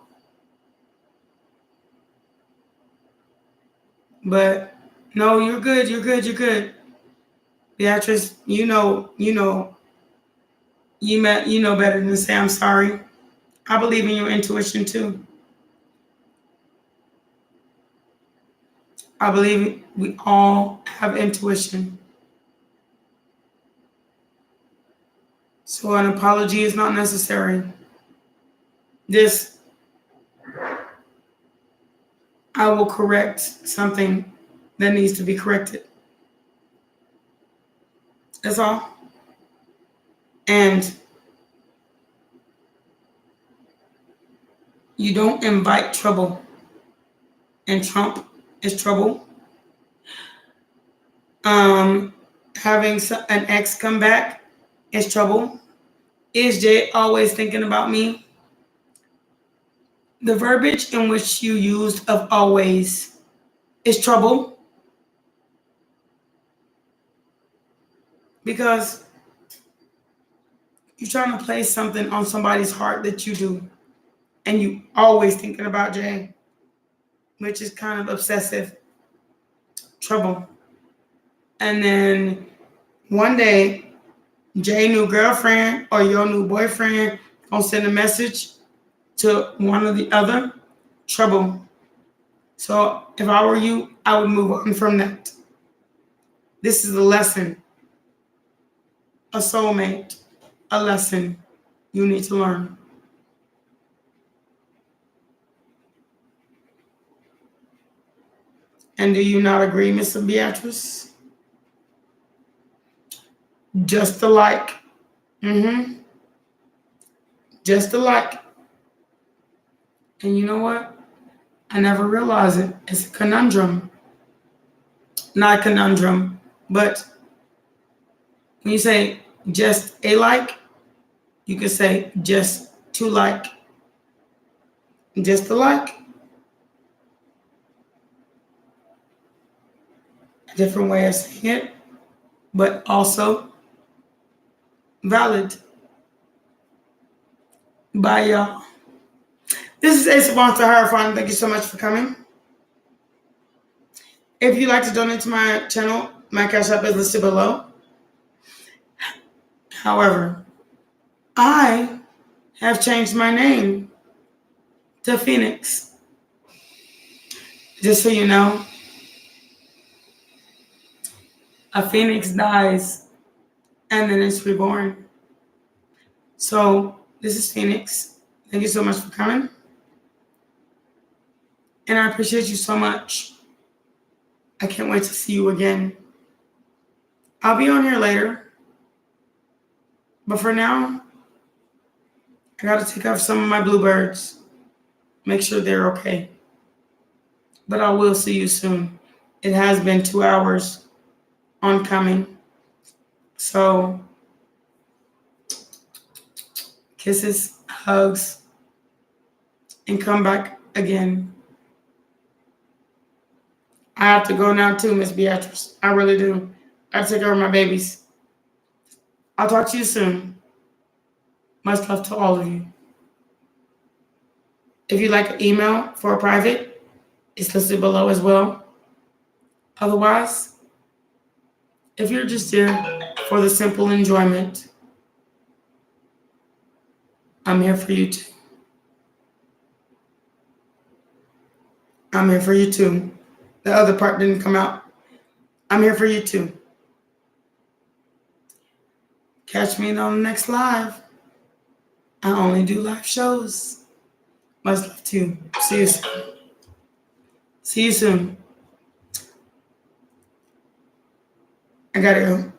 But no, you're good, you're good, you're good. Beatrice, you know better than to say I'm sorry. I believe in your intuition too. I believe we all have intuition. So an apology is not necessary. I will correct something that needs to be corrected. That's all. And you don't invite trouble. And Trump is trouble. Having an ex come back is trouble. Is Jay always thinking about me? The verbiage in which you used of always is trouble. Because you're trying to place something on somebody's heart that you do. And you always thinking about Jay, which is kind of obsessive. Trouble. And then one day, Jay's new girlfriend or your new boyfriend gonna send a message to one or the other. Trouble. So if I were you, I would move on from that. This is a lesson. A soulmate. A lesson you need to learn. And do you not agree, Mr. Beatrice? Just alike. Just alike. And you know what? I never realized it. It's a conundrum. Not a conundrum, but when you say just alike, you can say just to like. Just alike. A different way of saying it, but also valid by y'all. This is a sponsor, Refunds. Thank you so much for coming. If you'd like to donate to my channel, my cash app is listed below. However, I have changed my name to Phoenix. Just so you know, a phoenix dies and then it's reborn. So this is Phoenix. Thank you so much for coming. And I appreciate you so much. I can't wait to see you again. I'll be on here later. But for now, I gotta take off some of my bluebirds. Make sure they're okay. But I will see you soon. It has been 2 hours on coming. So, kisses, hugs, and come back again. I have to go now too, Miss Beatrice. I really do. I have to take care of my babies. I'll talk to you soon. Much love to all of you. If you'd like an email for a private, it's listed below as well. Otherwise, if you're just here for the simple enjoyment, I'm here for you too. I'm here for you too. The other part didn't come out. I'm here for you too. Catch me on the next live. I only do live shows. Much love to you. See you soon. See you soon. I gotta go.